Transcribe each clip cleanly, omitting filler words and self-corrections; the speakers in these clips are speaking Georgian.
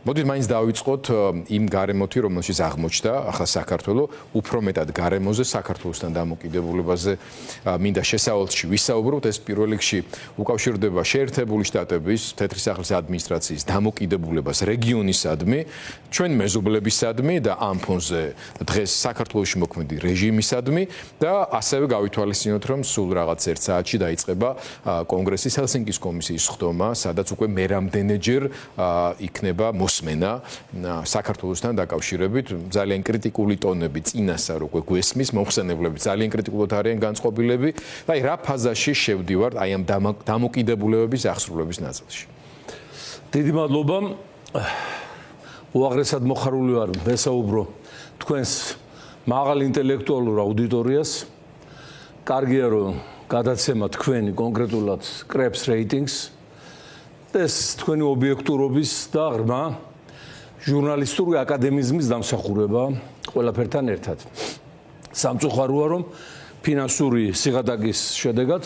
მოდით მაინც დავიწყოთ იმ გარემოთი, რომელშიც აღმოჩნდა ახლა საქართველოს უფრო მეტად გარემოზე, საქართველოსთან დამოკიდებულებაზე მინდა შესავალში ვისაუბროთ. ეს პირველ რიგში უკავშირდება შეერთებული შტატების თეთრი სახლის ადმინისტრაციის დამოკიდებულებას რეგიონისადმი, ჩვენ მეზობლებისადმი და ამ ფონზე დღეს საქართველოში მოქმედი რეჟიმისადმი და ასევე გავითვალისწინოთ, რომ სულ რაღაც ერთ საათში დაიწყება კონგრესის ჰელსინკის კომისიის ხდომა, სადაც უკვე მერამდენეჯერ იქნება მოსმენა საქართველოსთან დაკავშირებით. ძალიან კრიტიკული ტონები წინასწარ უკვე გვესმის, მოხსენებლები ძალიან კრიტიკულად არიან განწყობილები და აი რა ფაზაში შევდივართ აი ამ დამოკიდებულებების აღსრულების ნაწილში. დიდი მადლობა. უაღრესად მოხარული ვარ ვესაუბრო თქვენს მაღალ ინტელექტუალურ აუდიტორიას. კარგია რომ გადაცემა თქვენი კონკრეტულად კრებს რეიტინგს. ეს თქვენი ობიექტურობის და ღრმა ჟურნალისტური აკადემიზმის დამსახურება ყველაფერთან ერთად. სამწუხაროა რომ ფინანსური სიღატაკის შედეგად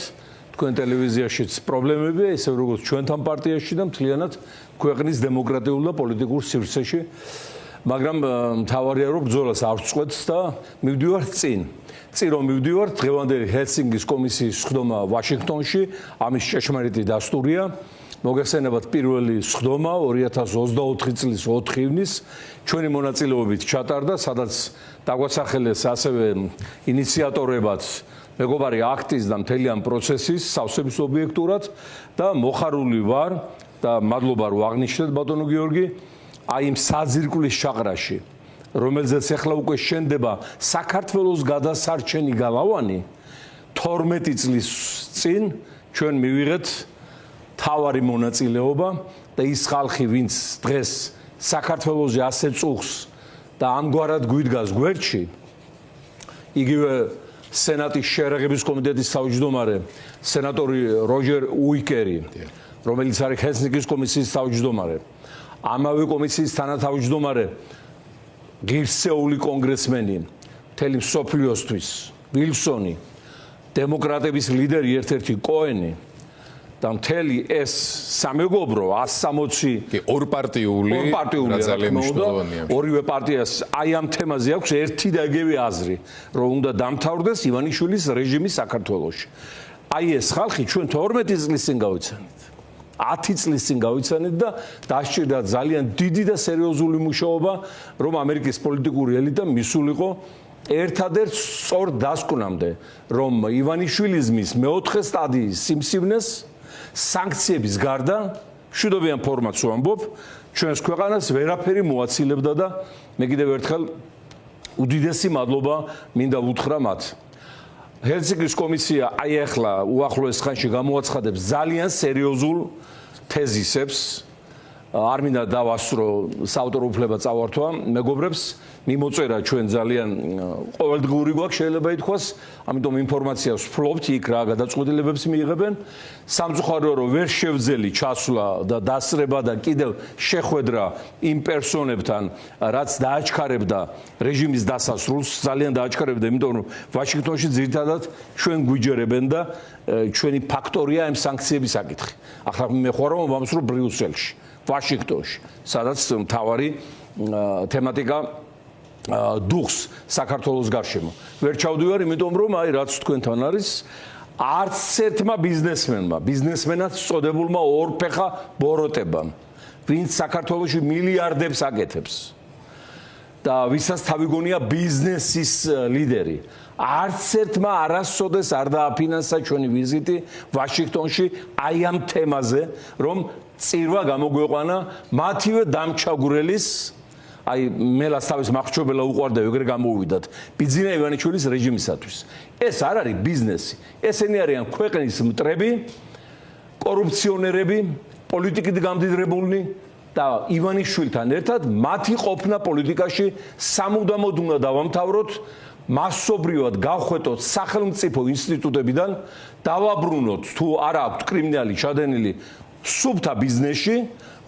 თქვენ ტელევიზიაშიც პრობლემებია, ისე როგორც ჩვენთან პარტიაში და მთლიანად ქვეყნის დემოკრატიულ და პოლიტიკურ სივრცეში. მაგრამ მთავარია რომ ბრძოლას არ ვწყვეტს და მივდივართ წინ. წინ რომ მივდივართ, დღევანდელი ჰელსინკის კომისიის ხდომა ვაშინგტონში, ამის ჭეშმარიტი დასტურია. მოგეხსენებათ პირველი სხდომა 2024 წლის 4 ივნის ჩვენი მონაწილეობით ჩატარდა, სადაც დაგვასახელეს ასევე ინიციატორებად მეგობარი აქტის და მთელი ამ პროცესის სავსების ობიექტურად და მოხარული ვარ და მადლობა რომ აღნიშნეთ ბატონო გიორგი, აი იმ საძირკვლის ჩაყრაში, რომელზეც ახლა უკვე შენდება საქართველოს გადასარჩენი გალავანი, 12 წლის წინ ჩვენ მივიღეთ თავარი მონაწილეობა და ის ხალხი, ვინც დღეს საქართველოში ასე წუხს და ამგვარად გვიდგას გვერდში, იგივე სენატის შერეღების კომიტეტის თავმჯდომარე სენატორი როჯერ უიკერი, რომელიც არის ჰელსინკის კომისიის თავმჯდომარე, ამავე კომისიის თანათავმჯდომარე ღირსეული კონგრესმენი მთელი მსოფლიოსთვის ვილსონი, დემოკრატების ლიდერი ერთ-ერთი კოენი და მთელი ეს სამეგობრო 160 ორპარტიული ძალიან მნიშვნელოვანია. ორივე პარტიას აი ამ თემაზე აქვს ერთი და იგივე აზრი, რომ უნდა დამთავრდეს ივანიშვილის რეჟიმი საქართველოში. აი ეს ხალხი ჩვენ 12 წლის წინ გავიცანით. 10 წლის წინ გავიცანით და დასჭირდა ძალიან დიდი და სერიოზული მუშაობა, რომ ამერიკის პოლიტიკური ელიტა მისულიყო ერთადერთ სწორ დასკვნამდე, რომ ივანიშვილიზმის მეოთხე სტადიის სიმსივნეს სანქციების გარდა მშვიდობიან ფორმატს ვამბობ, ჩვენს ქვეყანას ვერაფერი მოაცილებდა და მე კიდევ ერთხელ უდიდესი მადლობა მინდა ვუთხრა მათ. ჰელსინკის კომისია აი ახლა უახლოეს ხანში გამოაცხადებს ძალიან სერიოზულ თეზისებს. არ მინდა დავასწრო საავტორო უფლება წავართვა მეგობრებს, მიმოწერა ჩვენ ძალიან ყოველდღიური გვაქვს შეიძლება ითქვას, ამიტომ ინფორმაციას ვფლობთ იქ რა გადაწყვეტილებებს მიიღებენ. სამწუხაროა რომ ვერ შევძელი ჩასვლა და დასწრება და კიდევ შეხვედრა იმ პერსონებთან, რაც დააჩქარებდა რეჟიმის დასასრულს, ძალიან დააჩქარებდა, იმიტომ რომ ვაშინგტონში ძირითადად ჩვენ გვიჯერებენ და ჩვენი ფაქტორია ამ სანქციების საკითხი. ახლა მე ხوار რომ ვამსვრო ბრიუსელში, ვაშინგტონში, სადაც მთავარი თემატიკა დუხს საქართველოს გარშემო. ვერ ჩავდივარ, იმიტომ რომ აი რაც თქვენთან არის, არც ერთმა ბიზნესმენად წოდებულმა ორფეხა ბოროტებამ, ვინც საქართველოში მილიარდებს აკეთებს და ვისაც თავი გონია ბიზნესის ლიდერი, არც ერთმა არასოდეს არ დააფინანსა ჩვენი ვიზიტი ვაშინგტონში აი ამ თემაზე, რომ წირვა გამოგვეყვანა მათივე დამჩაგვრელის, აი მელას თავის მახრჩობელა უყვარდა ეგრე გამოვიდათ ბიძინა ივანიშვილის რეჟიმისათვის. ეს არ არის ბიზნესი, ესენი არიან ქვეყნის მტრები, კორუფციონერები, პოლიტიკით გამდიდრებულნი და ივანიშვილთან ერთად მათი ყოფნა პოლიტიკაში სამუდამოდ უნდა დავამთავროთ, მასობრივად გავხვეტოთ სახელმწიფო ინსტიტუტებიდან, დავაბრუნოთ თუ არა აქვთ კრიმინალი ჩადენილი სუბთა ბიზნესში,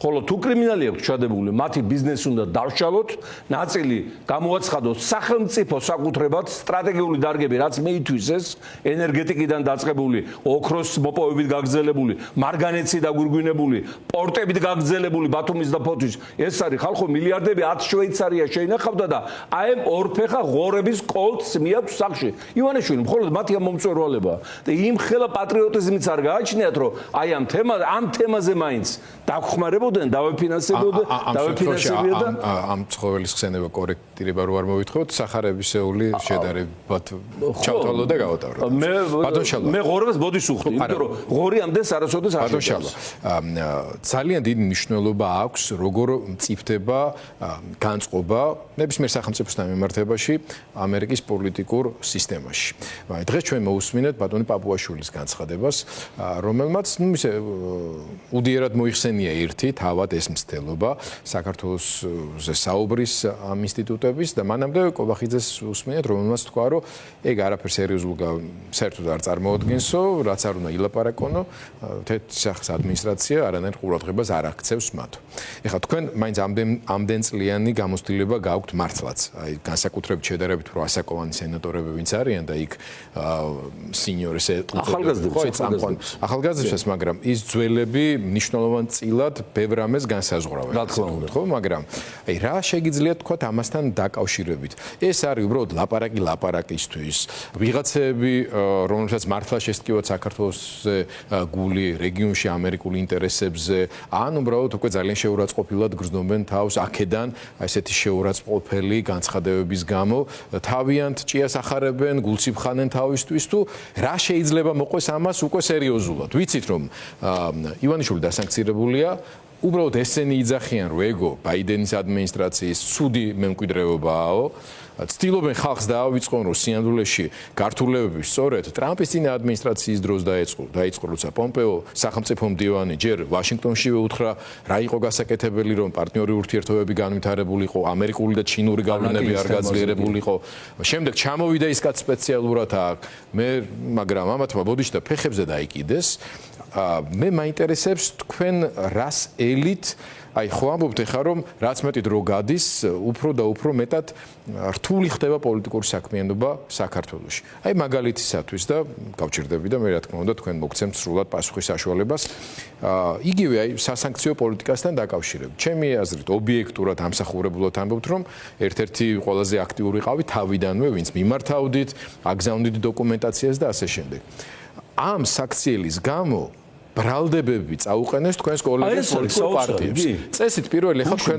ხოლო თუ კრიმინალი აქვს ჩადებული, მათი ბიზნესი უნდა დავშალოთ, ნაწილი გამოაცხადოთ სახელმწიფო საკუთრებად, სტრატეგიული დარგები, რაც მეითვისეს, ენერგეტიკიდან დაწყებული, ოქროს მოპოვებით გაგრძელებული, მარგანეცი დაგვირგვინებული, პორტებით გაგრძელებული ბათუმის და ფოთის. ეს არის ხალხო მილიარდები 10 შვეიცარია შეინახავდა და აი ამ ორფეხა ღორების კოლტს მიაქვს სახში. ივანიშვილი მხოლოდ მათი მომწვერვალება და იმ ხელა პატრიოტიზმიც არ გააჩნიათ, რომ აი ამ თემაზე მაინც დაგხმარებოდნენ, დავეფინანსებოდნენ, დავეფინანსებია და ამ ცხოველის ხსენება კორექტირება რო არ მოვითხოვოთ, სახარებისეული შედარებად ჩავთვალო და გავატარო. მე ღორებას ბოდის უხდი, იმიტომ რომ ღორი ამდენს არასოდეს არ შეჭამს. ძალიან დიდი მნიშვნელობა აქვს, როგორ მწიფდება განწყობა ნებისმიერ სახელმწიფოსთან მიმართებაში ამერიკის პოლიტიკურ სისტემაში. დღეს ჩვენ მოусმინეთ ბატონი პაპუაშვილის განცხადებას, რომელმაც ისე უდიერად მოიხსენია ერთი თავად ეს მცდელობა საქართველოსზე საუბრის ამ ინსტიტუტების და მანამდე კობახიძეს უსმენეთ, რომელმაც თქვა, რომ ეგ არაფერ სერიოზულ საერთოდ არ წარმოადგენსო, რაც არ უნდა ილაპარაკონო, თეთრ ადმინისტრაცია არანაირ ყურადღებას არ აქცევს მათ. ეხლა თქვენ მაინც ამდენ წლიანი გამოცდილება გაქვთ მართლაც, აი განსაკუთრებით შედარებით რო ასაკოვანი სენატორები ვინც არიან და იქ სინიორეს ახალგაზრდებს, მაგრამ ის ძველები მნიშვნელოვან წილად ბევრ რამეს განსაზღვრავენ. ხო, მაგრამ აი რა შეგიძლიათ თქვა ამასთან დაკავშირებით? ეს არის უბრალოდ ლაპარაკისთვის. ვიღაცები, რომელსაც მართლა შესტკივათ საქართველოსზე გული, რეგიონში ამერიკული ინტერესებზე, ან უბრალოდ უკვე ძალიან შეურაცხყოფილად გრძნობენ თავს აქედან, ესეთი შეურაცხყოფელი განცხადებების გამო, თავიანთ ჭიას ახარებენ, გულს იფხანენ თავისთვის თუ რა შეიძლება მოყვეს ამას უკვე სერიოზულად. ვიცით რომ ივანიშვილი დასანქცირებულია, უბრალოდ ესენი იძახიან, რომ ეგო ბაიდენის ადმინისტრაციის ცუდი მემკვიდრეობაო, ცდილობენ ხალხს დაავიწყონ, რომ სინამდვილეში გართულებები სწორედ ტრამპის წინა ადმინისტრაციის დროს დაიწყო, როცა პომპეო სახელმწიფო მდივანი ჯერ ვაშინგტონშივე უთხრა, რა იყო გასაკეთებელი, რომ პარტნიორი ურთიერთობები განვითარებულიყო, ამერიკული და ჩინური გავლენები არ გაძლიერებულიყო. შემდეგ ჩამოვიდა ის კაც სპეციალურად აქ, მაგრამ ამათმა ბოდიშთა ფეხებზე დაიკიდეს. მე მაინტერესებს თქვენ რას ელით, აი ხო ამბობთ ახლა რომ რაც მეტი დრო გადის, უფრო და უფრო მეტად რთული ხდება პოლიტიკური საქმიანობა საქართველოში. აი მაგალითისათვის და გავჩერდები და მე რა თქმა უნდა თქვენ მოგცემთ სრულად პასუხის საშუალებას. იგივე აი სასანქციო პოლიტიკასთან დაკავშირებით. ჩემი აზრით ობიექტურად ამსახურებულად ამბობთ რომ ერთ-ერთი ყველაზე აქტიური ყავი თავიდანვე, ვინც მიმართავდით, აგზავნდით დოკუმენტაციას და ასე შემდეგ. ამ საქციელის გამო ბრალდებები წაუყენეს თქვენს კოლეგებს პოლიტიკურ პარტიებს. წესით პირველი ხა თქვენ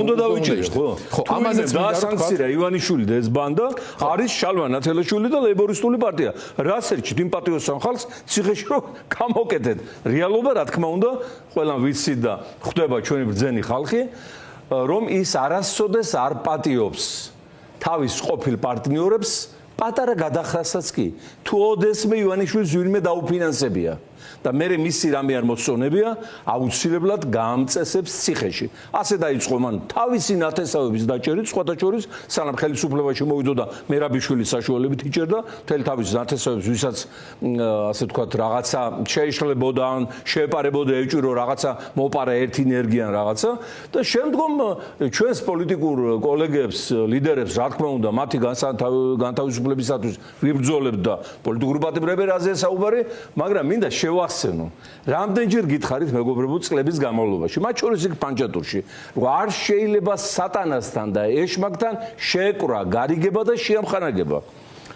უნდა დავიჭიროთ, ხო? ამაზე დაასანქცირა ივანიშვილი და ეს ბანდა არის შალვა ნათელაშვილი და ლეიბორისტული პარტია. რას ერჩით იმ პატიოსან ხალხს ციხეში რომ გამოკეთეთ. რეალობა რა თქმა უნდა, ყველამ ვიცით და ხვდება ჩვენი ბრძენი ხალხი, რომ ის არასოდეს არ პატიობს თავის ყოფილ პარტნიორებს პატარა გადახრასაც კი. თუ ოდესმე ივანიშვილს ვინმე დაუფინანსებია და მე მისი რამე არ მოსწონებია, აუცილებლად გაამწესებს ციხეში. ასე დაიწყო მან თავისი ნათესავების დაჭერით, სხვათა შორის, სანამ ხელისუფლებაში მოვიდოდა მერაბიშვილის საშუალებით იჭერდა მთელი თავის ნათესავებს, ვისაც ასე ვთქვათ, რაღაცა შეიშლებოდა ან შეეპარებოდა ეჭირო რაღაცა მოპარა ერთი ენერგიან რაღაცა და შემდგომ ჩვენს პოლიტიკურ კოლეგებს, ლიდერებს, რა თქმა უნდა, მათი განთავისუფლებისათვის ვიბრძოლებთ და პოლიტიკური პატიმრები რაზეა საუბარი, მაგრამ მინდა შევახსენო, რამდენჯერ გითხარით მეგობრებო წლების განმავლობაში, მათ შორის იქ პანჯატურში, რომ არ შეიძლება სატანასთან და ეშმაკთან შეეკვრა გარიგება და შეამხანაგება.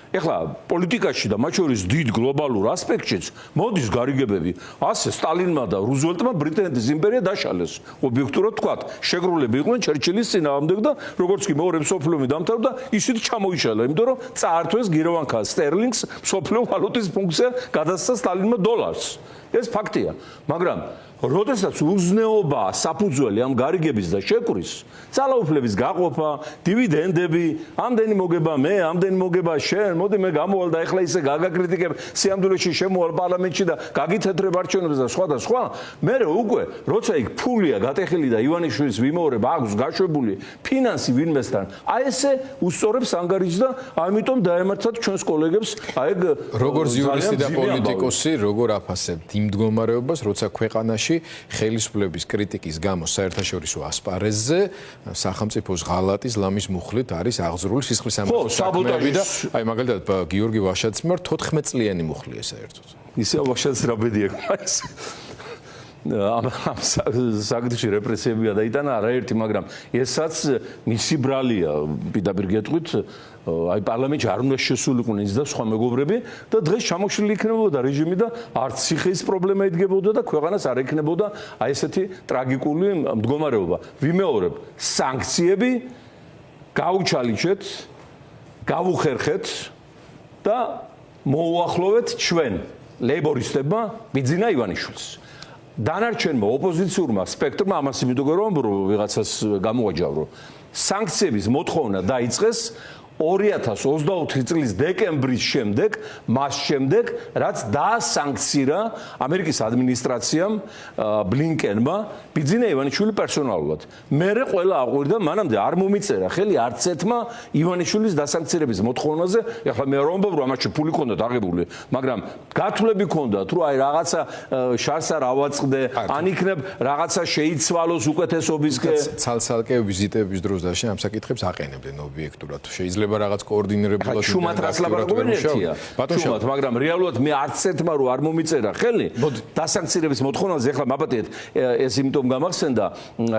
ეხლა პოლიტიკაში და მათ შორის დიდ გლობალურ ასპექტშიც მოდის გარიგებები. ასე სტალინმა და რუზველტმა ბრიტანეთის იმპერია დაშალეს. ობიექტურად ვთქვათ, შეგრულები იყვნენ ჩერჩილის წინააღმდეგ და როგორც კი მეორე მსოფლიო ომი დამთავრდა, ისიც ჩამოიშალა, იმიტომ რომ წაართვეს გიროვანქა სტერლინგს მსოფლიო ვალუტის ფუნქცია გადასცა სტალინმა დოლარს. ეს ფაქტია, მაგრამ როდესაც უზნეობა საფუძველი ამ გარიგების და შეკვრის, ძალაუფლების გაყოფა, დივიდენდები, ამდენი მოგება მე, ამდენი მოგება შენ, მოდი მე გამოვალ და ეხლა ისე გაგაკრიტიკებ, სიამდვილეში შემოვალ პარლამენტში და გაგითეთრებ არჩევნებს და სხვა და სხვა, მე უკვე როცა იქ ფულია გატეხილი და ივანიშვილის ვიმეორება აქვს გაშვებული ფინანსი ვინმესთან, აი ესე უსწორებს ანგარიშს და ამიტომ დაემართათ ჩვენს კოლეგებს, აი ეგ როგორც იურისტი და პოლიტიკოსი, როგორ აფასებთ იმ მდგომარეობას, როცა ქვეყანაში შემთხვევაში ხელისუფლების კრიტიკის გამო საერთაშორისო ასპარეზზე სახელმწიფოს ღალატის ლამის მუხლით არის აღძრული სისხლის სამართლები და აი მაგალითად გიორგი ვაშაძის მიმართ 14 წლიანი მუხლია საერთოდ. ისე ვაშაძის რა ბედი აქვს. ამ საკითხში რეპრესიები გადაიტანა არაერთი, მაგრამ ესაც მისი ბრალია, პირდაპირ გეტყვით, აი პარლამენტში არ უნდა შესულიყვნენ ის და სხვა მეგობრები და დღეს ჩამოშლილი იქნებოდა რეჟიმი და არც ციხის პრობლემა იდგებოდა და ქვეყანას არ ექნებოდა აი ესეთი ტრაგიკული მდგომარეობა. ვიმეორებ, სანქციები გაუჩალიჩეთ, გავუხერხეთ და მოუახლოვეთ ჩვენ ლეიბორისტებმა ბიძინა ივანიშვილს. დანარჩენმა ოპოზიციურმა სპექტრმა ამას იმიტომ რომ ვიღაცას გამოაჯავრო. სანქციების მოთხოვნა დაიწყეს 2024 წლის დეკემბრის შემდეგ, მას შემდეგ, რაც დაასანქცირა ამერიკის ადმინისტრაციამ ბლინკენმა ბიძინა ივანიშვილი პერსონალურად. მერე ყველა აღვირდა, მანამდე არ მომიწერა ხელი არც ერთმა ივანიშვილის დასანქცირების მოთხოვნაზე. ეხლა მე არ ვამბობ, რომ ამაში ფული ქონდათ აღებული, მაგრამ გათვლები ქონდათ, რომ აი რაღაცა შარს არ ავაწყდე, ან იქნებ რაღაცა შეიცვალოს უკეთესობისკენ. ცალ-ცალკე ვიზიტების დროს და ამ საკითხებს აყენებდნენ ობიექტურად. შეიძლება რაღაც კოორდინირებულად შუმად რაც ლაპარაკობენ ერთია. შუმად, მაგრამ რეალურად მე არც ერთმა რო არ მომიწერა ხელი დასანქცირების მოთხოვნაზე. ეხლა მაბატიეთ, ეს იმიტომ გამახსენდა,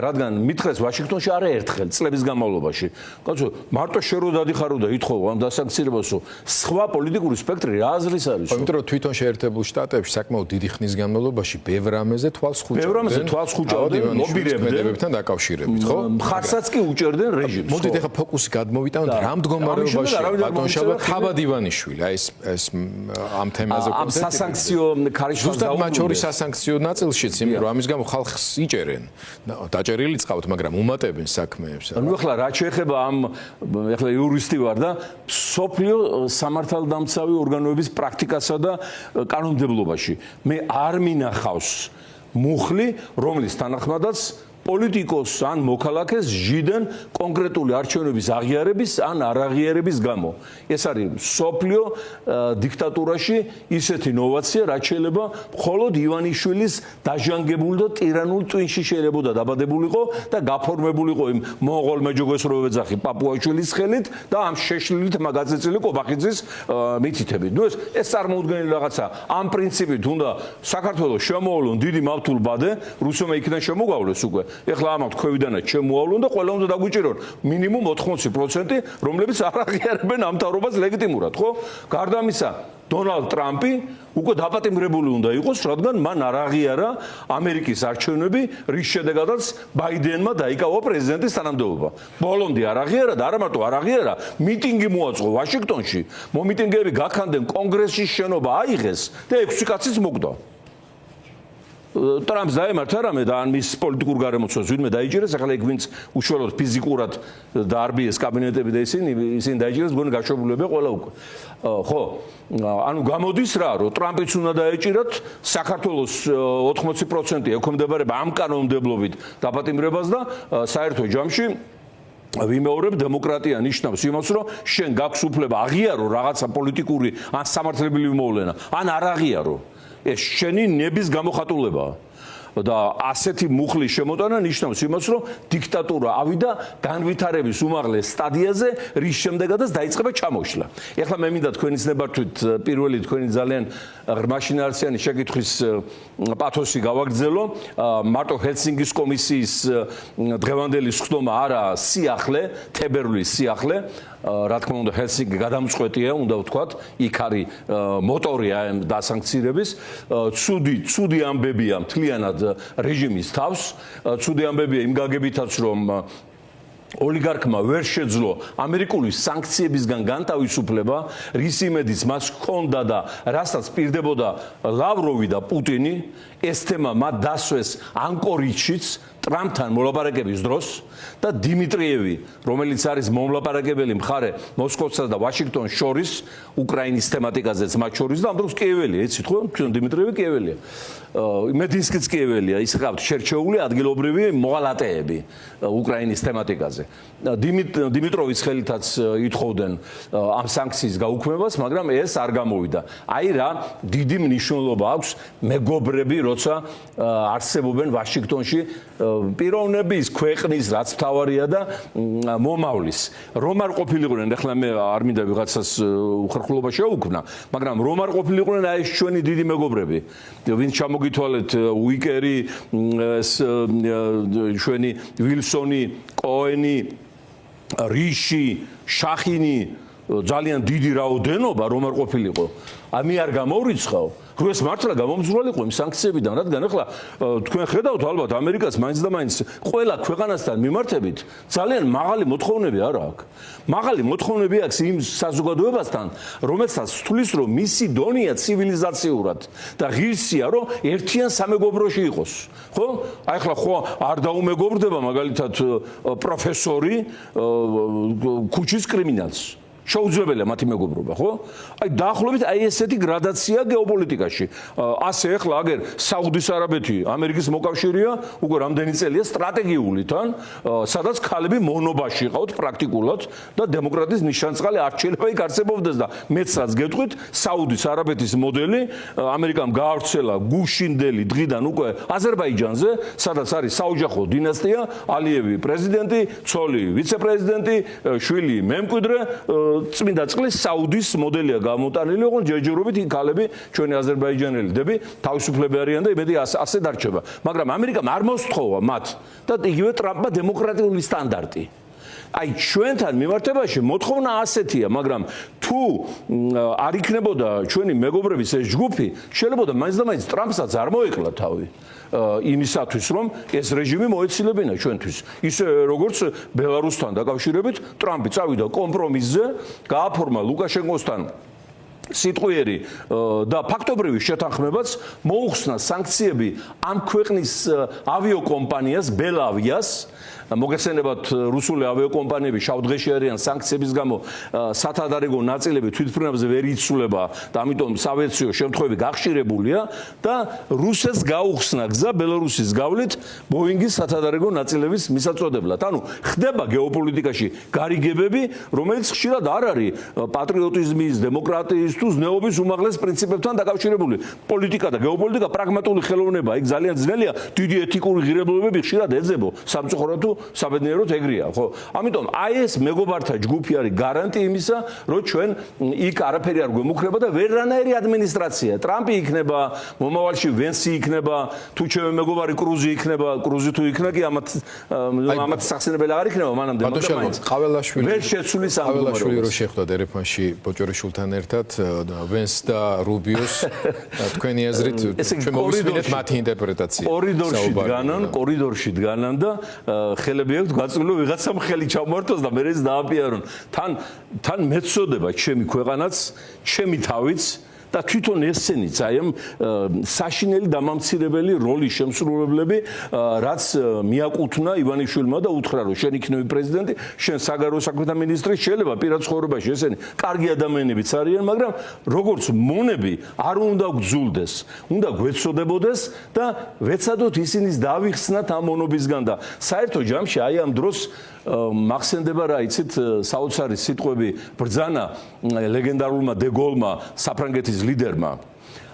რადგან მითხრეს ვაშინგტონში არაერთხელ წლების განმავლობაში. კაცო, მარტო შენ რო დადიხარო და ითხოვ ამ დასანქცირებასო, სხვა პოლიტიკური სპექტრი რა აზრის არის? იმიტომ რომ თვითონ შეერთებულ შტატებში საკმაოდ დიდი ხნის განმავლობაში ბევრ რამეზე თვალს ხუჭავდნენ ლობირებებთან დაკავშირებით, ხო? მხარსაც კი უჭერდნენ რეჟიმს. მოდით ეხლა ფოკუსი გადმოვიტანოთ რა მდგომარეობაში ბატონშაბა ხაბად ივანიშვილი, აი ეს ამ თემაზე ამ სასანქციო ქარიშხალს ზუსტად მათ შორის სასანქციო ნაწილშიც, იმიტომ რომ ამის გამო ხალხს იჭერენ. დაჭერილიც ყავთ, მაგრამ უმატებენ საქმეებს. ანუ ეხლა რა შეეხება ამ ეხლა იურისტი ვარ და სოფლიო სამართალდამცავი ორგანოების პრაქტიკასა და კანონმდებლობაში მე არ მინახავს მუხლი, რომლის თანახმადაც პოლიტიკოს ან მოქალაქეს ჟიდან კონკრეტული არჩევნების აღიარების ან არაღიარების გამო. ეს არის სოფლიო დიქტატურაში ისეთი ნოვაცია, რაც შეიძლება მხოლოდ ივანიშვილის დაჟანგებულ და ტირანულ ტვინში შეიძლება დაბადებულიყო და გაფორმებულიყო იმ მონღოლ მეჯოგოს რო ეძახი პაპუაშვილის ხელით და ამ შეშლილით მაგაწეწილი კობახიძის მითითებით. ნუ ეს წარმოუდგენელი რაღაცა. ამ პრინციპით უნდა საქართველოს შემოავლონ დიდი მავთულ ბადე, რუსებმა იქიდან შემოგვავლეს უკვე. ეხლა ამათ ქვევიდანაც შემოავლონ და ყველა უნდა დაგვიჭირონ მინიმუმ 80%, რომლებიც არ აღიარებენ ამ თავრობას ლეგიტიმურად, ხო? გარდა ამისა, დონალდ ტრამპი უკვე დაპატიმრებული უნდა იყოს, რადგან მან არ აღიარა ამერიკის არჩევნები, რის შედეგადაც ბაიდენმა დაიკავა პრეზიდენტის თანამდებობა. ბოლომდე არ აღიარა და არა მარტო არ აღიარა, მიტინგი მოაწყო ვაშინგტონში. მომიტინგეები გაქანდენ, კონგრესის შენობა აიღეს და 6 კაციც მოკვდა. ტრამპს დაემართა რამე და ან მის პოლიტიკურ გარემოცვას ვინმე დაიჭირეს, ახლა იქ ვინც უშუალოდ ფიზიკურად დაარბიეს კაბინეტები და ისინი დაიჭირეს, გონი გაშვებულებია ყველა უკვე. ხო, ანუ გამოდის რა, რომ ტრამპიც უნდა დაეჭირათ საქართველოს 80% ექვემდებარება ამ კანონმდებლობით დაპატიმრებას და საერთო ჯამში ვიმეორებ დემოკრატია ნიშნავს იმას, რომ შენ გაქვს უფლება აღიარო რაღაცა პოლიტიკური ან სამართლებრივი მოვლენა, ან არ აღიარო. ეს შენი ნების გამოხატულებაა. და ასეთი მუხლის შემოტანა ნიშნავს იმას, რომ დიქტატურა ავიდა განვითარების უმაღლეს სტადიაზე, რის შემდეგაც დაიწყება ჩამოშლა. ეხლა მე მინდა თქვენი ცნებართვით პირველი თქვენი ძალიან ღრმაშინაარსიანი შეკითხვის პათოსი გავაგრძელო. მარტო ჰელსინკის კომისიის დღევანდელი სხდომა არა სიახლე, თებერვლის სიახლე. რა თქმა უნდა, ჰელსინკი გადამწყვეტია, უნდა ვთქვათ, იქ არის მოტორია ამ დასანქცირების. ცუდი ამბებია მთლიანად რეჟიმის თავს. ცუდი ამბებია იმ გაგებითაც, რომ ოლიგარქმა ვერ შეძლო ამერიკული სანქციებისგან განთავისუფლება, რის იმედიც მას ჰქონდა და რასაც პირდებოდა ლავროვი და პუტინი, ეს თემა მათ დასვეს ანკორიჩშიც ტრამპთან მოლაპარაკების დროს და დიმიტრიევი, რომელიც არის მომლაპარაკებელი მხარე მოსკოვსა და ვაშინგტონს შორის უკრაინის თემატიკაზეც მათ შორის და ამ დროს კიეველია, იცით ხო? თვითონ დიმიტრიევი კიეველია. მედინსკიც კიეველია, ის ყავთ შერჩეული ადგილობრივი მოღალატეები უკრაინის თემატიკაზე. დიმიტროვის ხელითაც ითხოვდნენ ამ სანქციის გაუქმებას, მაგრამ ეს არ გამოვიდა. აი რა დიდი მნიშვნელობა აქვს მეგობრები როცა არსებობენ ვაშინგტონში პიროვნების ქვეყნის რაც მთავარია და მომავლის რომ არ ყოფილიყვნენ ახლა მე არ მინდა ვიღაცას უხერხულობა შეუქმნა მაგრამ რომ არ ყოფილიყვნენ აი ეს ჩვენი დიდი მეგობრები ვინც ჩამოგითვალეთ უიკერი ჩვენი ვილსონი კოენი რიში შახინი ძალიან დიდი რაოდენობა რომ არ ყოფილიყო ამი არ გამოვრიცხავ რო ეს მართლა გამომძვრალიყო იმ სანქციებიდან რადგან ახლა თქვენ ხედავთ ალბათ ამერიკას მაინც და მაინც ყველა ქვეყანასთან მიმართებით ძალიან მაღალი მოთხოვნები არ აქვს მაღალი მოთხოვნები აქვს იმ საზოგადოებასთან რომელსაც თulis რომ მისი დონია ცივილიზაციურად და ღირსია რომ ერთიან სამეგობროში იყოს ხო აი ახლა ხო არ დაუმეგობრდება მაგალითად პროფესორი ქუჩის კრიმინალს შეუძლებელია მათი მეგობრობა, ხო? აი დაახლოებით აი ესეთი გრადაცია გეოპოლიტიკაში. ასე ახლა აგერ საუდის არაბეთი ამერიკის მოკავშირეა, უკვე რამდენი წელია სტრატეგიული თან, სადაც ქალები მონობაში ყავთ პრაქტიკულად და დემოკრატიის ნიშანწყალი არჩევნები იქ არსებობდეს და მეც რაც გეტყვით, საუდის არაბეთის მოდელი ამერიკამ გაავრცელა გუშინდელი დღიდან უკვე აზერბაიჯანზე, სადაც არის საოჯახო დინასტია, ალიევი პრეზიდენტი, ცოლი ვიცე-პრეზიდენტი, შვილი მემკვიდრე წმინდა წყლის საუდის მოდელია გამოტანილი, ოღონდ ჯერჯერობით იქ ქალები ჩვენი აზერბაიჯანელები თავისუფლები არიან და იმედი ასე დარჩება. მაგრამ ამერიკამ არ მოსთხოვა მათ და იგივე ტრამპმა დემოკრატიული სტანდარტი. აი ჩვენთან მიმართებაში მოთხოვნა ასეთია, მაგრამ თუ არ იქნებოდა ჩვენი მეგობრების ეს ჯგუფი, შეიძლება მაინც და მაინც ტრამპსაც არ მოეკლა თავი. იმისათვის რომ ეს რეჟიმი მოეცილებინა ჩვენთვის. ისე როგორც ბელარუსთან დაკავშირებით ტრამპი წავიდა კომპრომისზე, გააფორმა ლუკაშენკოსთან სიტყვიერი და ფაქტობრივი შეთანხმებაც მოუხსნა სანქციები ამ ქვეყნის ავიაკომპანიას ბელავიას მოგეხსენებათ რუსული ავიაკომპანიები შავდღეში არიან სანქციების გამო სათადარიგო ნაწილები თვითმფრინავზე ვერ იცვლება და ამიტომ სავიაციო შემთხვევები გახშირებულია და რუსეთს გაუხსნა გზა ბელარუსის გავლით ბოინგის სათადარიგო ნაწილების მისაწოდებლად. ანუ ხდება გეოპოლიტიკაში გარიგებები, რომელიც ხშირად არ არის პატრიოტიზმის, დემოკრატიის თუ ზნეობის უმაღლეს პრინციპებთან დაკავშირებული. პოლიტიკა და გეოპოლიტიკა პრაგმატული ხელოვნებაა. იქ ძალიან ძნელია დიდი ეთიკური ღირებულებები ხშირად ეძებო სამწუხაროდ თუ საბედნიეროდ ეგრეა, ხო? ამიტომ აი ეს მეგობართა ჯგუფი არის გარანტი იმისა, რომ ჩვენ იქ არაფერი არ გვემუქრება და ვერანაირი ადმინისტრაცია. ტრამპი იქნება, მომავალში ვენსი იქნება, თუ ჩემი მეგობარი კრუზი იქნება, კრუზი თუ იქნება კი ამათ სახსენებელი არ იქნება მანამდე, მაგრამ ყაველაშვილი ვერ შეცვლის ამ ყაველაშვილი რო შეხვდა ერეფანში ბოჭორიშვილთან ერთად ვენს და რუბიოს თქვენი აზრით ჩვენ მოვისმინეთ მათი ინტერპრეტაცია. კორიდორში დგანან და ხელები აქვს გაწმული ვიღაცამ ხელი ჩამოართოს და მე ეს დააპიარონ. თან მეცოდება ჩემი ქვეყანაც, ჩემი თავიც და თვითონ ესენიც აი ამ საშინელი დამამცირებელი როლის შემსრულებლები რაც მიაკუთვნა ივანიშვილმა და უთხრა რომ შენ იქნები პრეზიდენტი, შენ საგარეო საქმეთა მინისტრი, შეიძლება პირად ცხოვრებაში ესენი კარგი ადამიანებიც არიან, მაგრამ როგორც მონები არ უნდა გძულდეს, უნდა გვეცოდებოდეს და ვეცადოთ ისინის დავიხსნათ ამ მონობისგან და საერთო ჯამში აი ამ დროს მახსენდება რა იცით საოცარი სიტყვები ბრძანა ლეგენდარულმა დე გოლმა საფრანგეთის ლიდერმა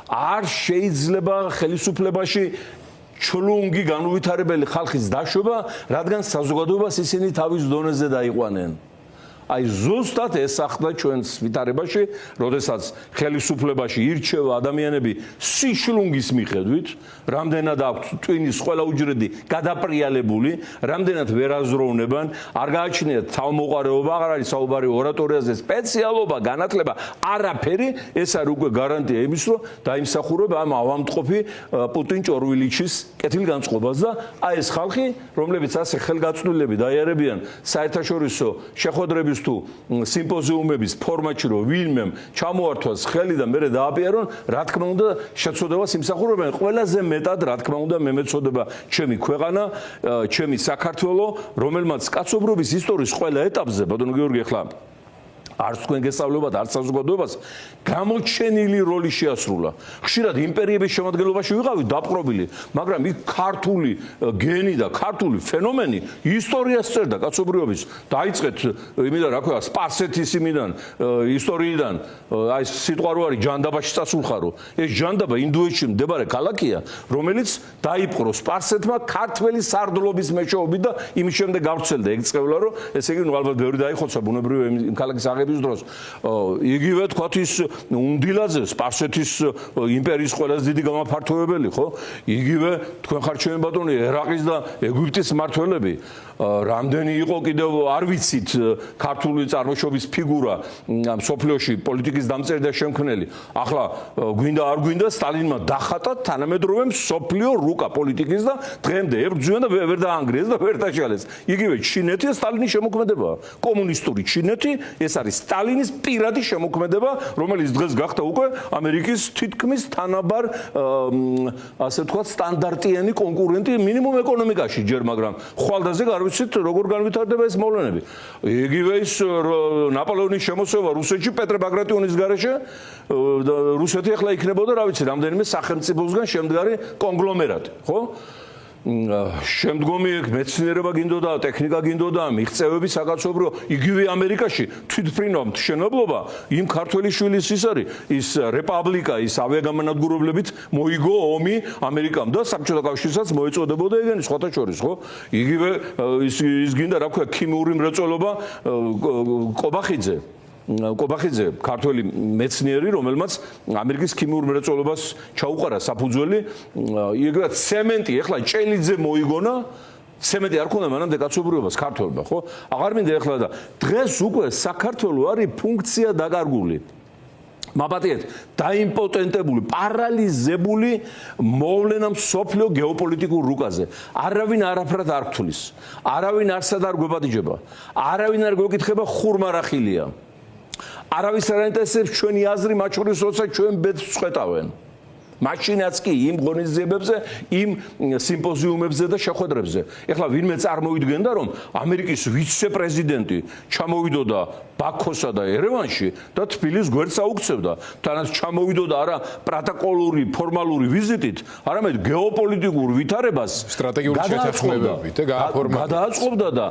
არ შეიძლება ხელისუფლებაში ჩლუნგი განუვითარებელი ხალხის დაშვება რადგან საზოგადოებას ისინი თავის დონეზე დაიყვანენ აი ზუსტად ეს ახლა ჩვენს ვითარებაში, როდესაც ხელისუფლებაში ირჩევა ადამიანები სიშლუნგის მიხედვით, რამდენად აქვს ტვინის ყველა უჯრედი გადაპრიალებული, რამდენად ვერ აზროვნებან, არ გააჩნიათ თავმოყარეობა, აღარ არის საუბარი ორატორიაზე, სპეციალობა, განათლება, არაფერი, ეს არის უკვე გარანტია იმის, რომ დაიმსახურება ამ ავადმყოფი პუტინ ჭორვილიჩის კეთილგანწყობას და აი ეს ხალხი, რომლებიც ასე ხელგაწვდილები დაიარებიან საერთაშორისო შეხვედრების თუ სიმპოზიუმების ფორმატში რომ ვინმემ ჩამოართვას ხელი და მე დააპიარონ, რა თქმა უნდა, შეცოდებას იმსახურებენ ყველაზე მეტად, რა თქმა უნდა, მე მეცოდება ჩემი ქვეყანა, ჩემი საქართველო, რომელმაც კაცობრიობის ისტორიის ყველა ეტაპზე, ბატონო გიორგი, ახლა არც თქვენ გესწავლებათ, არც საზოგადოებას გამოჩენილი როლი შეასრულა. ხშირად იმპერიების შემადგენლობაში ვიყავით დაპყრობილი, მაგრამ იქ ქართული გენი და ქართული ფენომენი ისტორიას წერდა კაცობრიობის. დაიწყეთ იმიდან, რა ქვია, სპარსეთის იმიდან, ისტორიიდან, აი სიტყვა რო არის ჯანდაბაში წასულხარო. ეს ჯანდაბა ინდოეთში მდებარე ქალაქია, რომელიც დაიპყრო სპარსეთმა ქართველი სარდლობის მეშვეობით და იმის შემდეგ გავრცელდა. ეგ წევლა, რომ ესე იგი, ალბათ ბევრი დაიხოცა ბუნებრივი იმ ქალაქის აღების დროს. იგივე თქვათ ის უნდილაძე, სპარსეთის იმპერიის ყველაზე დიდი გამაფართოებელი, ხო? იგივე თქვენ ხართ ჩვენ ბატონი ერაყის და ეგვიპტის მმართველები. რამდენი იყო კიდევ არ ვიცით ქართული წარმოშობის ფიგურა სოფლიოში პოლიტიკის დამწერი და შემქმნელი. ახლა გვინდა არ გვინდა სტალინმა დახატა თანამედროვე სოფლიო რუკა პოლიტიკის და დღემდე ებრძვიან და ვერ დაანგრიეს და ვერ დაშალეს. იგივე ჩინეთი სტალინის შემოქმედებაა. კომუნისტური ჩინეთი ეს არის სტალინის პირადი შემოქმედება, რომელიც დღეს გახდა უკვე ამერიკის თითქმის თანაბარ ასე ვთქვათ სტანდარტიანი კონკურენტი მინიმუმ ეკონომიკაში ჯერ, მაგრამ ხვალდაზე ვიცით როგორ განვითარდება ეს მოვლენები. იგივე ის ნაპოლეონის შემოსევა რუსეთში პეტრე ბაგრატიონის გარეშე რუსეთი ახლა იქნებოდა რა ვიცი რამდენიმე სახელმწიფოსგან შემდგარი კონგლომერატი, ხო? შემდგომი მეცნიერება გინდოდა, ტექნიკა გინდოდა, მიღწევები საკაცობრიო, იგივე ამერიკაში თვითმფრინავ მშენებლობა იმ ქართველი შვილის ის არის, ის რეპუბლიკა, ის ავიაგამანადგურებლებით მოიგო ომი ამერიკამ და საბჭოთა კავშირსაც მოეწოდებოდა ეგენი სხვათა შორის, ხო? იგივე ის გინდა, რა ქვია, ქიმიური მრეწველობა კობახიძე, ქართველი მეცნიერი, რომელმაც ამერიკის ქიმიურ მრეწველობას ჩაუყარა საფუძველი, იგივე ცემენტი, ეხლა ჭელიძე მოიგონა, ცემენტი არ ქონდა მანამდე კაცობრიობას ქართველმა, ხო? აღარ მინდა ეხლა და დღეს უკვე საქართველოს არის ფუნქცია დაკარგული. მაბატიეთ, დაიმპოტენტებული, პარალიზებული მოვლენა მსოფლიო გეოპოლიტიკურ რუკაზე. არავინ არაფრად არ გთვლის, არავინ არსად არ გვებადიჯება, არავინ არ გვეკითხება ხურმარახილია. არავის არ აინტერესებს ჩვენი აზრი, მათ შორის როცა ჩვენ ბედს ვწყვეტავენ. მაშინაც კი იმ ღონისძიებებზე, იმ სიმპოზიუმებზე და შეხვედრებზე. ეხლა ვინმე წარმოიდგენდა, რომ ამერიკის ვიცე-პრეზიდენტი ჩამოვიდოდა ბაქოსა და ერევანში და თბილის გვერდს აუქცევდა. თანაც ჩამოვიდოდა არა პროტოკოლური, ფორმალური ვიზიტით, არამედ გეოპოლიტიკურ ვითარებას სტრატეგიული შეთანხმებებით გადააწყობდა და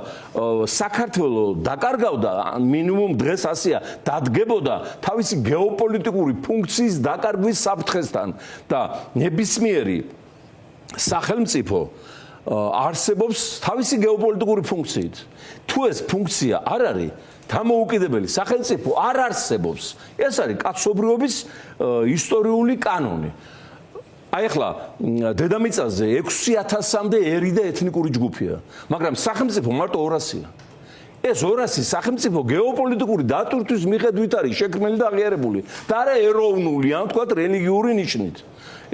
საქართველოს დაკარგავდა, მინიმუმ დღეს ასია, დადგებოდა თავისი გეოპოლიტიკური ფუნქციის დაკარგვის საფრთხესთან. და ნებისმიერი სახელმწიფო არსებობს თავისი გეოპოლიტიკური ფუნქციით. თუ ეს ფუნქცია არ არის დამოუკიდებელი, სახელმწიფო არ არსებობს. ეს არის კაცობრიობის ისტორიული კანონი. აი ახლა დედამიწაზე 6000-მდე ერი და ეთნიკური ჯგუფია, მაგრამ სახელმწიფო მარტო 200-ია. ეს 200 სახელმწიფო გეოპოლიტიკური დატვირთვის მიხედვით არის შექმნილი და აღიარებული და არა ეროვნული, ან თქვათ რელიგიური ნიშნით.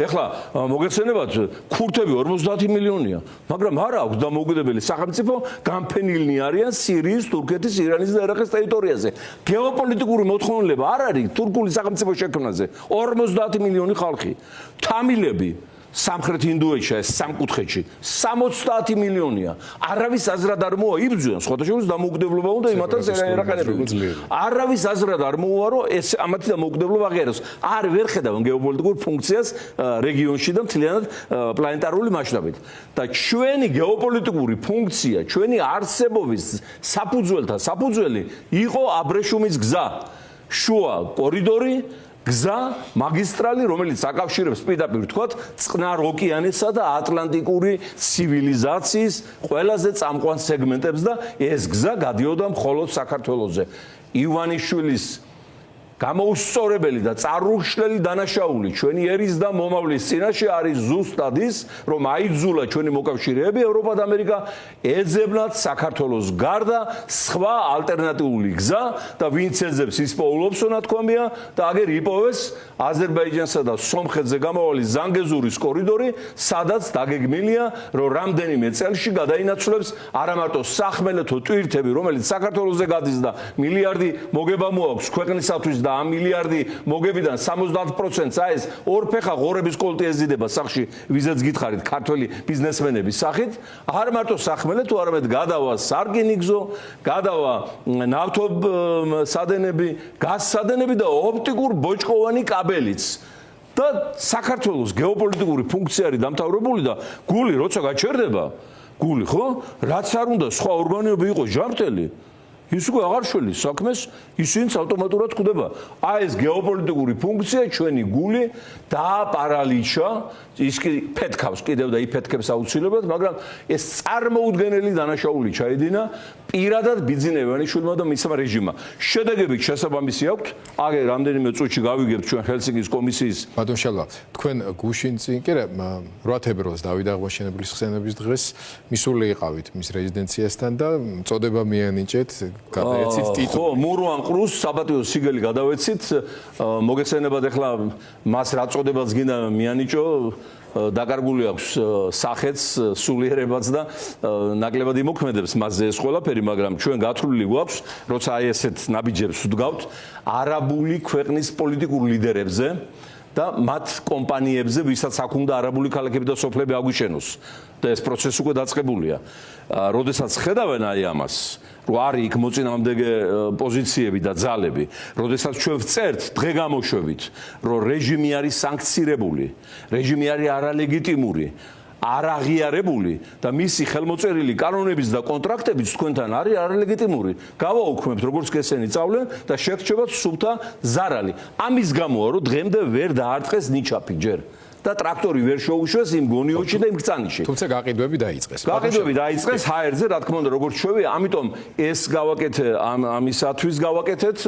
ეხლა მოგეცენებათ ქურთები 50 მილიონია, მაგრამ არ აქვს დამოუკიდებელი სახელმწიფო, განფენილნი არიან სირიის, თურქეთის, ირანის და ერაყის ტერიტორიაზე. გეოპოლიტიკური მოთხოვნილება არ არის თურქული სახელმწიფო შექმნაზე. 50 მილიონი ხალხი, თამილები სამხრეთ ინდოეთში, ეს სამკუთხედში 70 მილიონია. არავის აზრად არ მოვა იბრძვიან, სხვათა შორის დამოუკიდებლობა უნდა იმათაც ერაყანებებს. არავის აზრად არ მოვა, რომ ეს ამათი დამოუკიდებლობა აღიაროს. არ ვერ ხედავენ გეოპოლიტიკურ ფუნქციას რეგიონში და მთლიანად პლანეტარული მასშტაბით. და ჩვენი გეოპოლიტიკური ფუნქცია, ჩვენი არსებობის საფუძველთა საფუძველი იყო აბრეშუმის გზა, შუა კორიდორი, გზა, მაგისტრალი, რომელიც აკავშირებს პირდაპირ თქვათ წყნარ ოკეანესა და ატლანტიკური ცივილიზაციის ყველაზე წამყვან სეგმენტებს და ეს გზა გადიოდა მხოლოდ საქართველოზე. ივანიშვილის გამოუსწორებელი და წარუმშლელი დანაშაული ჩვენი ერის და მომავლის წინაშე არის ზუსტად ის, რომ აიძულა ჩვენი მოკავშირეები ევროპა და ამერიკა ეძებნათ საქართველოს გარდა სხვა ალტერნატიული გზა და ვინც ეძებს ის პოულობსო ნათქვამია და აგერ იპოვეს აზერბაიჯანსა და სომხეთზე გამავალი ზანგეზურის კორიდორი, სადაც დაგეგმილია, რომ რამდენიმე წელში გადაინაცვლებს არა მარტო სახმელეთო ტვირთები, რომელიც საქართველოსზე გადის და მილიარდი მოგება მოაქვს ქვეყნისათვის და და ამ მილიარდი მოგებიდან 70%-ს აეს ორფეხა ღორების კოლტი ეზიდება სახში, ვიზაც გითხარით, ქართველი ბიზნესმენების სახით, არ მარტო სახმელე, თუ არამედ გადავა სარკინიგზო, გადავა ნავთობსადენები, გაზსადენები და ოპტიკურ ბოჭკოვანი კაბელიც. და საქართველოს გეოპოლიტიკური ფუნქცია არის დამთავრებული და გული როცა გაჩერდება, გული ხო? რაც არ უნდა სხვა ორგანოები იყოს ჯანმრთელი, ის უკვე აღარ შველის საქმეს, ისინიც ავტომატურად ხვდება. აი ეს გეოპოლიტიკური ფუნქცია ჩვენი გული დააპარალიშა, ის კი ფეთქავს კიდევ და იფეთქებს აუცილებლად, მაგრამ ეს წარმოუდგენელი დანაშაული ჩაედინა პირადად ბიძინა ივანიშვილმა და მისმა რეჟიმმა. შედეგებით შესაბამისი აქვთ, აგერ რამდენიმე წუთში გავიგებთ ჩვენ ჰელსინკის კომისიის. ბატონ შალვა, თქვენ გუშინ წინ კი რა 8 თებერვალს დავით აღმაშენებლის ხსენების დღეს მისული იყავით მის რეზიდენციასთან და წოდება მიენიჭეთ, გადაეცით ტიტული. ხო, მურვან ყრუს საბატიო სიგელი გადავეცით, მოგეცენებათ ახლა მას რა წოდებაც გინდა მიანიჭო, დაკარგული აქვს სახეც, სულიერებაც და ნაკლებად იმოქმედებს მასზე ეს ყველაფერი, მაგრამ ჩვენ გათვლილი გვაქვს, როცა აი ესეთ ნაბიჯებს ვდგავთ არაბული ქვეყნის პოლიტიკურ ლიდერებზე და მათ კომპანიებზე, ვისაც აქ უნდა არაბული ქალაქები და სოფლები აგვიშენოს. და ეს პროცესი უკვე დაწყებულია. როდესაც ხედავენ აი ამას, რომ არის იქ მოწინააღმდეგე პოზიციები და ძალები, როდესაც ჩვენ ვწერთ დღე გამოშვებით, რომ რეჟიმი არის სანქცირებული, რეჟიმი არის არალეგიტიმური, არაღიარებული და მისი ხელმოწერილი კანონების და კონტრაქტებიც თქვენთან არის არალეგიტიმური. გავაუქმებთ როგორც ესენი წავლენ და შეგრჩებათ სულთა ზარალი. ამის გამოა რომ დღემდე ვერ დაარტყეს ნიჩაფი ჯერ. და ტრაქტორი ვერ შეუშვეს იმ გონიოში და იმ კწანიში. თუმცა გაყიდვები დაიწყეს. გაყიდვები დაიწყეს ჰაერზე, რა თქმა უნდა, როგორც ჩვევი, ამიტომ ეს გავაკეთე ამისათვის გავაკეთეთ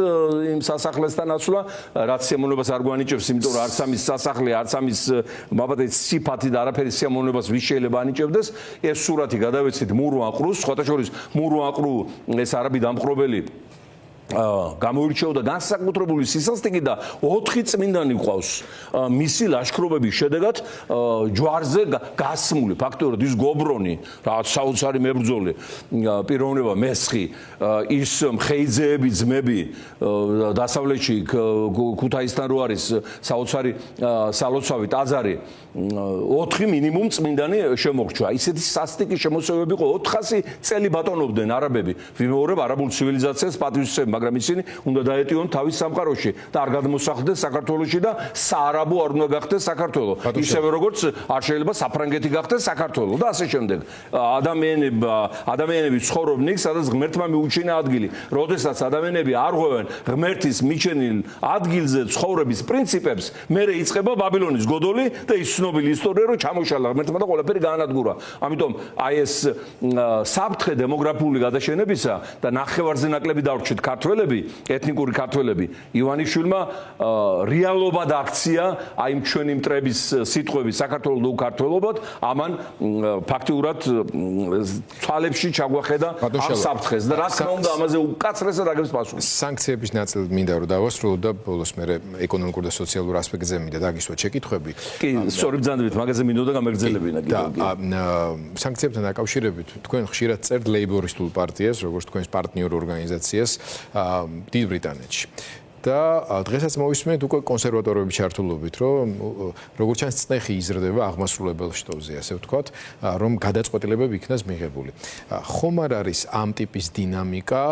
იმ სასახლესთან ასვლა, რაც სიამოვნებას არ გვანიჭებს, იმიტომ რომ არც ამის სასახლე, არც ამის მაბადეთ სიფათი და არაფერი სიამოვნებას ვის შეიძლება ანიჭებდეს. ეს სურათი გადავეცით მურვან ყრუს, სხვათა შორის მურვან ყრუ ეს არაბი დამპყრობელი გამოირჩეოდა განსაკუთრებული სისასტიკი და 4 წმინდანი ყავს მისი ლაშქრობების შედეგად ჯვარზე გასმული ფაქტობრივად ის გობრონი რაღაც საოცარი მებრძოლი პიროვნება მესხი ის მხეიძეები ძმები დასავლეთში ქუთაისთან რო არის საოცარი სალოცავი ტაძარი 4 მინიმუმ წმინდანი შემოღჩა ისეთი სასტიკი შემოსევები იყო 400 წელი ბატონობდნენ არაბები ვიმეორებ არაბულ ცივილიზაციას პატივისცემ მაგრამ ისინი უნდა დაეტიონ თავის სამყაროში და არ გადმოსახლდეს საქართველოში და საარაბო არ უნდა გახდეს საქართველო. ისევე როგორც არ შეიძლება საფრანგეთი გახდეს საქართველო და ასე შემდეგ. ადამიანები ცხოვრობენ იქ, სადაც ღმერთმა მიუჩინა ადგილი. როდესაც ადამიანები არ ღვევენ ღმერთის მიჩენილ ადგილზე ცხოვრების პრინციპებს, მერე იწყება ბაბილონის გოდოლი და ის ცნობილი ისტორია, რომ ჩამოშალა ღმერთმა და ყველაფერი გაანადგურა. ამიტომ აი ეს საფრთხე დემოგრაფიული გადაშენებისა და ნახევარზე ნაკლები დავრჩეთ ქართველები, ეთნიკური ქართველები, ივანიშვილმა რეალობად აქცია აი იმ ჩვენი მტრების სიტყვები საქართველოს და უკართველობად, ამან ფაქტიურად თვალებში ჩაგვახედა ამ საფრთხეს და რა თქმა უნდა ამაზე უკაცრესად აგებს პასუხი. სანქციების ნაწილი მინდა რომ დავასრულო და ბოლოს მე ეკონომიკურ და სოციალურ ასპექტზე მინდა დაგისვა შეკითხვები. კი, სწორი ბრძანდებით, მაგაზე მინდოდა გამეგრძელებინა კიდევ. სანქციებთან დაკავშირებით თქვენ ხშირად წერთ ლეიბორისტულ პარტიას, როგორც თქვენს პარტნიორ ორგანიზაციას დიდ ბრიტანეთში. და დღესაც მოვისმენთ უკვე კონსერვატორების ჩართულობით, რომ როგორც ჩანს წნეხი იზრდება აღმასრულებელ შტოზე, ასე ვთქვათ, რომ გადაწყვეტილებები იქნას მიღებული. ხომ არ არის ამ ტიპის დინამიკა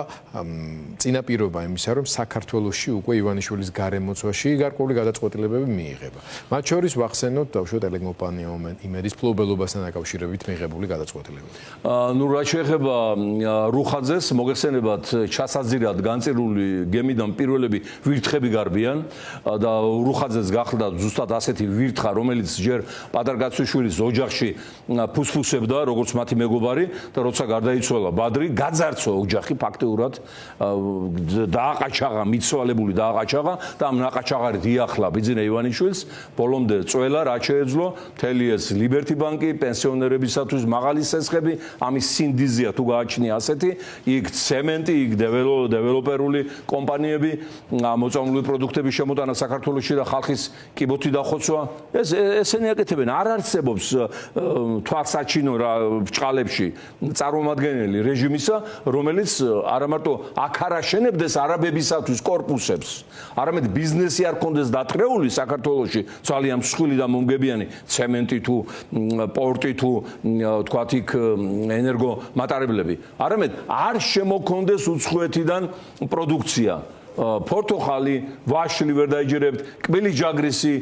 წინაპირობა იმისა, რომ საქართველოში უკვე ივანიშვილის გარემოცვაში გარკვეული გადაწყვეტილებები მიიღება. მათ შორის ვახსენოთ დავუშვათ ელექტროპანია იმედის ფლობელობასთან დაკავშირებით მიღებული გადაწყვეტილებები. ნუ რა შეეხება რუხაძეს, მოგეხსენებათ ჩასაძირად განწირული გემიდან პირველები ვირთხები გარბიან და რუხაძეს გახლდა ზუსტად ასეთი ვირთხა, რომელიც ჯერ პატარგაცუშვილის ოჯახში ფუსფუსებდა, როგორც მათი მეგობარი და როცა გარდაიცვალა ბადრი, გაძარცვა ოჯახი ფაქტიურად დააყაჩაღა, მიცვალებული დააყაჩაღა და ამ ნაყაჩაღარით იახლა ბიძინა ივანიშვილს, ბოლომდე წველა რა შეეძლო, მთელი ეს ლიბერტი ბანკი, პენსიონერებისათვის მაღალი სესხები, ამის სინდიზია თუ გააჩნია ასეთი, იქ ცემენტი, იქ დეველოპერული კომპანიები მოწამლული პროდუქტების შემოტანა საქართველოში და ხალხის კიბოთი დახოცვა, ესენი აკეთებენ. არ არსებობს თვალსაჩინო ბრჭყალებში წარმომადგენელი რეჟიმისა, რომელიც არა მარტო აქ არ აშენებდეს არაბებისათვის კორპუსებს, არამედ ბიზნესი არ კონდეს დათრეული საქართველოში ძალიან მსხვილი და მომგებიანი ცემენტი თუ პორტი თუ თქვათ იქ ენერგომატარებლები, არამედ არ შემოქონდეს უცხოეთიდან პროდუქცია. Portokali, ვაშლი ვერ დაიჯერებთ, კბილი ჯაგრისი,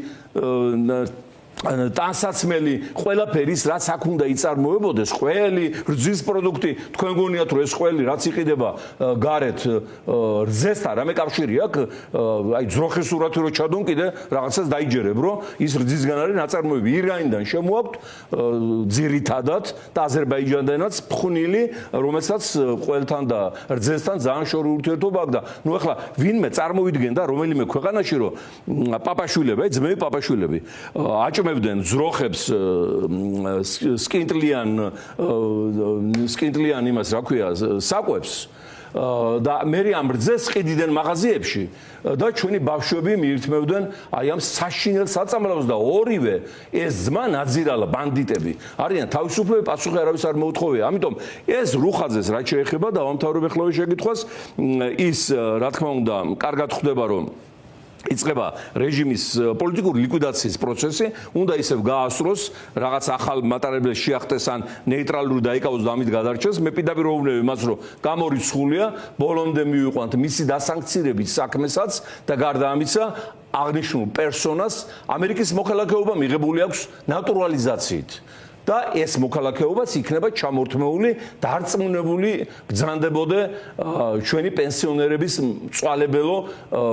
ტანსაცმელი, ყველაფერის რაც აქ უნდა იწარმოებოდეს, ყველი რძის პროდუქტი, თქვენ გონიათ რომ ეს ყველი რაც იყიდება გარეთ რძესთან რამე კავშირი აქვს, აი ძროხის სურათი რო ჩადონ კიდე რაღაცას დაიჯერებ, რომ ის რძისგან არის ნაწარმოები. ირანიდან შემოაქვთ ძირითადად და აზერბაიჯანიდანაც ფხვნილი, რომელსაც ყველთან და რძესთან ძალიან შორი ურთიერთობა აქვს და ნუ ახლა ვინმე წარმოვიდგენდა რომელიმე ქვეყანაში რომ პაპაშვილები, აი ძმები პაპაშვილები აჭმევდნენ ძროხებს სკინტლიან იმას რა ქვია საკვებს და მე ამ რძეს ყიდდნენ მაღაზიებში და ჩვენი ბავშვები მიირთმევდნენ აი ამ საშინელ საწამლავს და ორივე ეს ძმა ნაძირალა ბანდიტები არიან თავისუფლები პასუხი არავის არ მოუთხოვია. ამიტომ ეს რუხაძეს რაც შეეხება დავამთავრებ ახლა შეკითხვას ის რა თქმა უნდა კარგად ხვდება რომ იწყება რეჟიმის პოლიტიკური ლიკვიდაციის პროცესი, უნდა ისევ გაასწროს, რაღაც ახალ მატარებლებს შეახტეს ან ნეიტრალური დაიკავოს და ამით გადარჩეს. მე პირდაპირ ვეუბნები მას, რომ გამორიცხულია, ბოლომდე მივიყვანთ მისი დასანქცირების საქმესაც და გარდა ამისა აღნიშნულ პერსონას ამერიკის მოქალაქეობა მიღებული აქვს ნატურალიზაციით. და ეს მოქალაქეობაც იქნება ჩამორთმეული, დარწმუნებული გძანდებოდა ჩვენი პენსიონერების მწვალებელო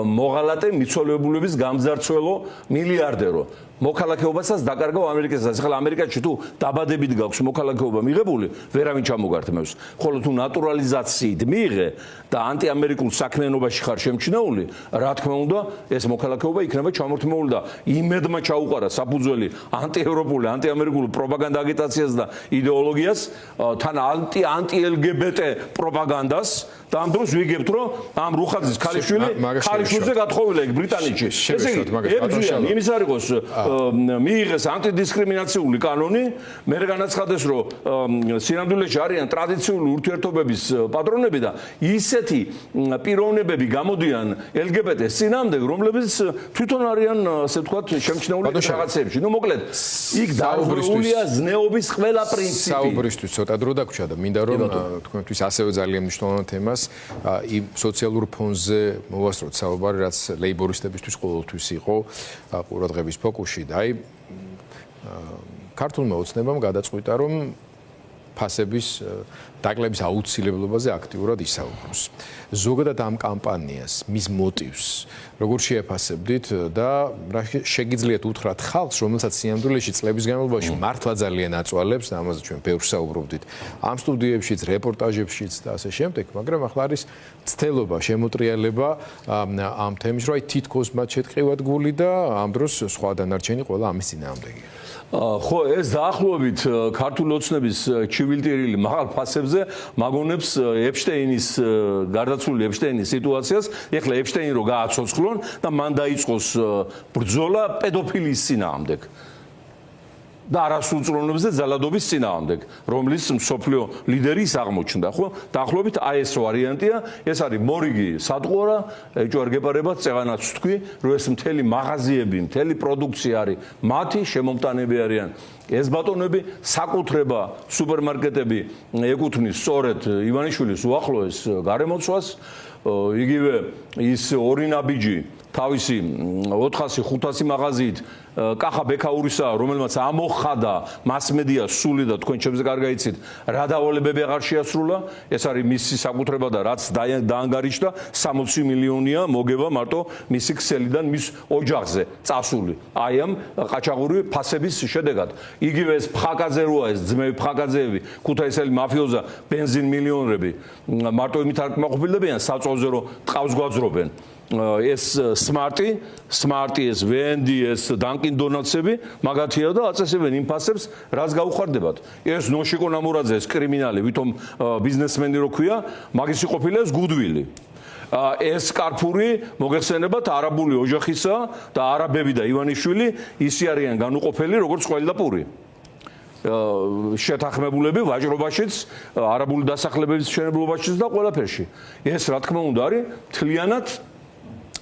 მოღალატე მიცვალებულების გამძარცველო მილიარდერო. მოქალაქეობასაც დაკარგავ ამერიკასაც. ახლა ამერიკაში თუ დაბადებით გაქვს მოქალაქეობა მიღებული, ვერავინ ჩამოგართმევს. ხოლო თუ ნატურალიზაციით მიიღე და ანტიამერიკულ საქმიანობაში ხარ შემჩნეული, რა თქმა უნდა, ეს მოქალაქეობა იქნება ჩამორთმეული და იმედმა ჩაუყარა საფუძველი ანტიევროპული, ანტიამერიკული პროპაგანდა აგიტაციას და იდეოლოგიას, თან ანტი-LGBT პროპაგანდას და ამ დროს ვიგებთ, რომ ამ რუხაძის ქალიშვილზე გათხოვილა იქ ბრიტანეთში. ესე იგი, ებრძვიან იმის არ იყოს მიიღეს ანტიდისკრიმინაციული კანონი, მე განაცხადეს, რომ სინამდვილეში არიან ტრადიციული ურთიერთობების პატრონები და ისეთი პიროვნებები გამოდიან LGBT-ს წინააღმდეგ, რომლებიც თვითონ არიან, ასე ვთქვათ, შემჩნეული რაღაცებში. ნუ მოკლედ, იქ დაუბრუნებულია ზნეობის ყველა პრინციპი. საუბრისთვის ცოტა დრო დაგვრჩა და მინდა რომ თქვენთვის ასევე ძალიან მნიშვნელოვან თემას იმ სოციალურ ფონზე მოვასწროთ საუბარი, რაც ლეიბორისტებისთვის ყოველთვის იყო ყურადღების ფოკუსში და აი ქართულმა ოცნებამ გადაწყვიტა რომ ფასების დაკლების აუცილებლობაზე აქტიურად ისაუბროს. ზოგადად ამ კამპანიას, მის მოტივს, როგორ შეაფასებდით და რა შეგიძლიათ უთხრათ ხალხს, რომელსაც სინამდვილეში წლების განმავლობაში მართლა ძალიან აწვალებს და ამაზე ჩვენ ბევრს საუბრობდით ამ სტუდიებშიც, რეპორტაჟებშიც და ასე შემდეგ, მაგრამ ახლა არის ცდელობა, შემოტრიალება ამ თემის, რომ აი თითქოს მათ შეტყივათ გული და ამ დროს სხვა დანარჩენი ყველა ამის წინააღმდეგია. ხო, ეს დაახლოებით ქართული ოცნების ჩივილტირილი მაღალ ფასებზე მაგონებს ეპშტეინის გარდაცვლილი ეპშტეინის სიტუაციას. ეხლა ეპშტეინი რო გააცოცხლონ და მან დაიწყოს ბრძოლა პედოფილიის წინააღმდეგ. და არასრულწლოვნების და ძალადობის წინააღმდეგ, რომლის მსოფლიო ლიდერი ის აღმოჩნდა, ხო? დაახლოებით აი ეს ვარიანტია, ეს არის მორიგი სატყუარა, ეჭვარ გეპარებათ, წეღანაც თქვი, რომ ეს მთელი მაღაზიები, მთელი პროდუქცია არის მათი, შემომტანები არიან ეს ბატონები, საკუთრება სუპერმარკეტები ეკუთვნის სწორედ ივანიშვილის უახლოეს გარემოცვას, იგივე ის ორი ნაბიჯი თავისი 400-500 მაღაზიით კახა ბექაურისა, რომელმაც ამოხადა მასმედია სული და თქვენ ჩემზე კარგად იცით, რა დავალებები აღარ შეასრულა, ეს არის მისი საკუთრება და რაც დაანგარიშდა 60 მილიონია მოგება მარტო მისი ქსელიდან მის ოჯახზე წასული. აი ამ ყაჩაღური ფასების შედეგად. იგივე ეს ფხაკაძე როა, ეს ძმები ფხაკაძეები, ქუთაისელი მაფიოზა, ბენზინ მილიონერები, მარტო იმით არ კმაყოფილდებიან საწოლზე რომ ტყავს გვაძრობენ. ეს სმარტი, ეს ვენდი, ეს დანკინ დონატსები მაგათია და აწესებენ იმ ფასებს, რაც გაუხარდებათ. ეს ნოშიკო ნამურაძე, ეს კრიმინალი, ვითომ ბიზნესმენი რო ქვია, მაგისი ყოფილა ეს გუდვილი. ეს კარფური მოგეხსენებათ არაბული ოჯახისა და არაბები და ივანიშვილი ისე არიან განუყოფელი როგორც ყველი და პური. შეთანხმებულები ვაჭრობაშიც, არაბული დასახლებების მშენებლობაშიც და ყველაფერში. ეს რა თქმა უნდა არის მთლიანად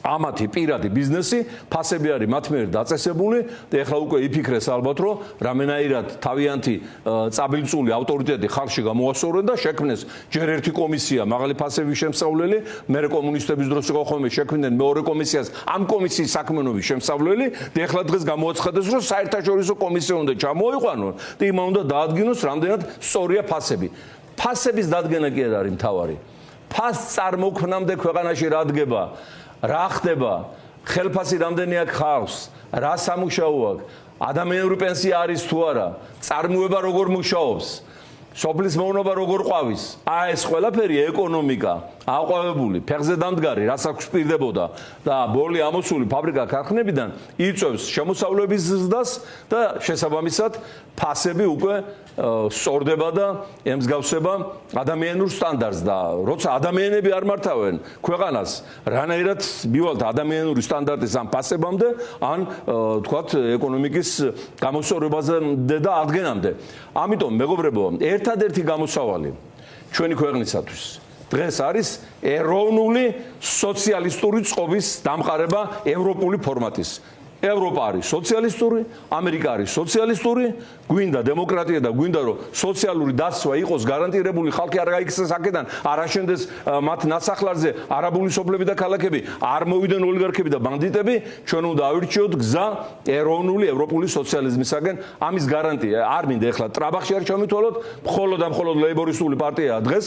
ამათი პირადი ბიზნესი, ფასები არის მათ მიერ დაწესებული და ეხლა უკვე იფიქრეს ალბათ, რომ რამენაირად თავიანთი წაბილწული ავტორიტეტი ხალხში გამოასწორონ და შექმნეს ჯერ ერთი კომისია მაღალი ფასების შემსწავლელი, მერე კომუნისტების დროს იყო ხოლმე შექმნდნენ მეორე კომისიას ამ კომისიის საქმიანობის შემსწავლელი და ეხლა დღეს გამოაცხადეს, რომ საერთაშორისო კომისია უნდა ჩამოიყვანონ და იმან უნდა დაადგინოს რამდენად სწორია ფასები. ფასების დადგენა კი არ არის მთავარი. ფასს წარმოქმნამდე ქვეყანაში რა დგება? რა ხდება? ხელფასი რამდენი აქვს ხალხს? რა სამუშაო აქვს? ადამიანური პენსია არის თუ არა? წარმოება როგორ მუშაობს? სოფლის მეურნეობა როგორ ყვავის? ეს ყველაფერი ეკონომიკა, აყვავებული, ფეხზე დამდგარი, რასაც გვპირდებოდა და ბოლი ამოსული ფაბრიკა ქარხნებიდან იწვევს შემოსავლების ზრდას და შესაბამისად ფასები უკვე სწორდება და ემსგავსება ადამიანურ სტანდარტს და როცა ადამიანები არ მართავენ ქვეყანას, რანაირად მივალთ ადამიანური სტანდარტის ამ ფასებამდე, ან თქვათ ეკონომიკის გამოსწორებაზე და ადგენამდე. ამიტომ მეგობრებო, ერთადერთი გამოსავალი ჩვენი ქვეყნისათვის დღეს არის ეროვნული სოციალისტური წყობის დამყარება ევროპული ფორმატის. ევროპა არის სოციალისტური, ამერიკა არის სოციალისტური, გვინდა დემოკრატია და გვინდა რომ სოციალური დაცვა იყოს გარანტირებული, ხალხი არ გაიქცეს აქედან, არ აშენდეს მათ ნასახლარზე არაბული სოფლები და ქალაქები, არ მოვიდნენ ოლიგარქები და ბანდიტები, ჩვენ უნდა ავირჩიოთ გზა ეროვნული ევროპული სოციალიზმისაგან. ამის გარანტია არ მინდა ეხლა ტრაბახში არ ჩამითვალოთ, მხოლოდ და მხოლოდ ლეიბორისტული პარტია დღეს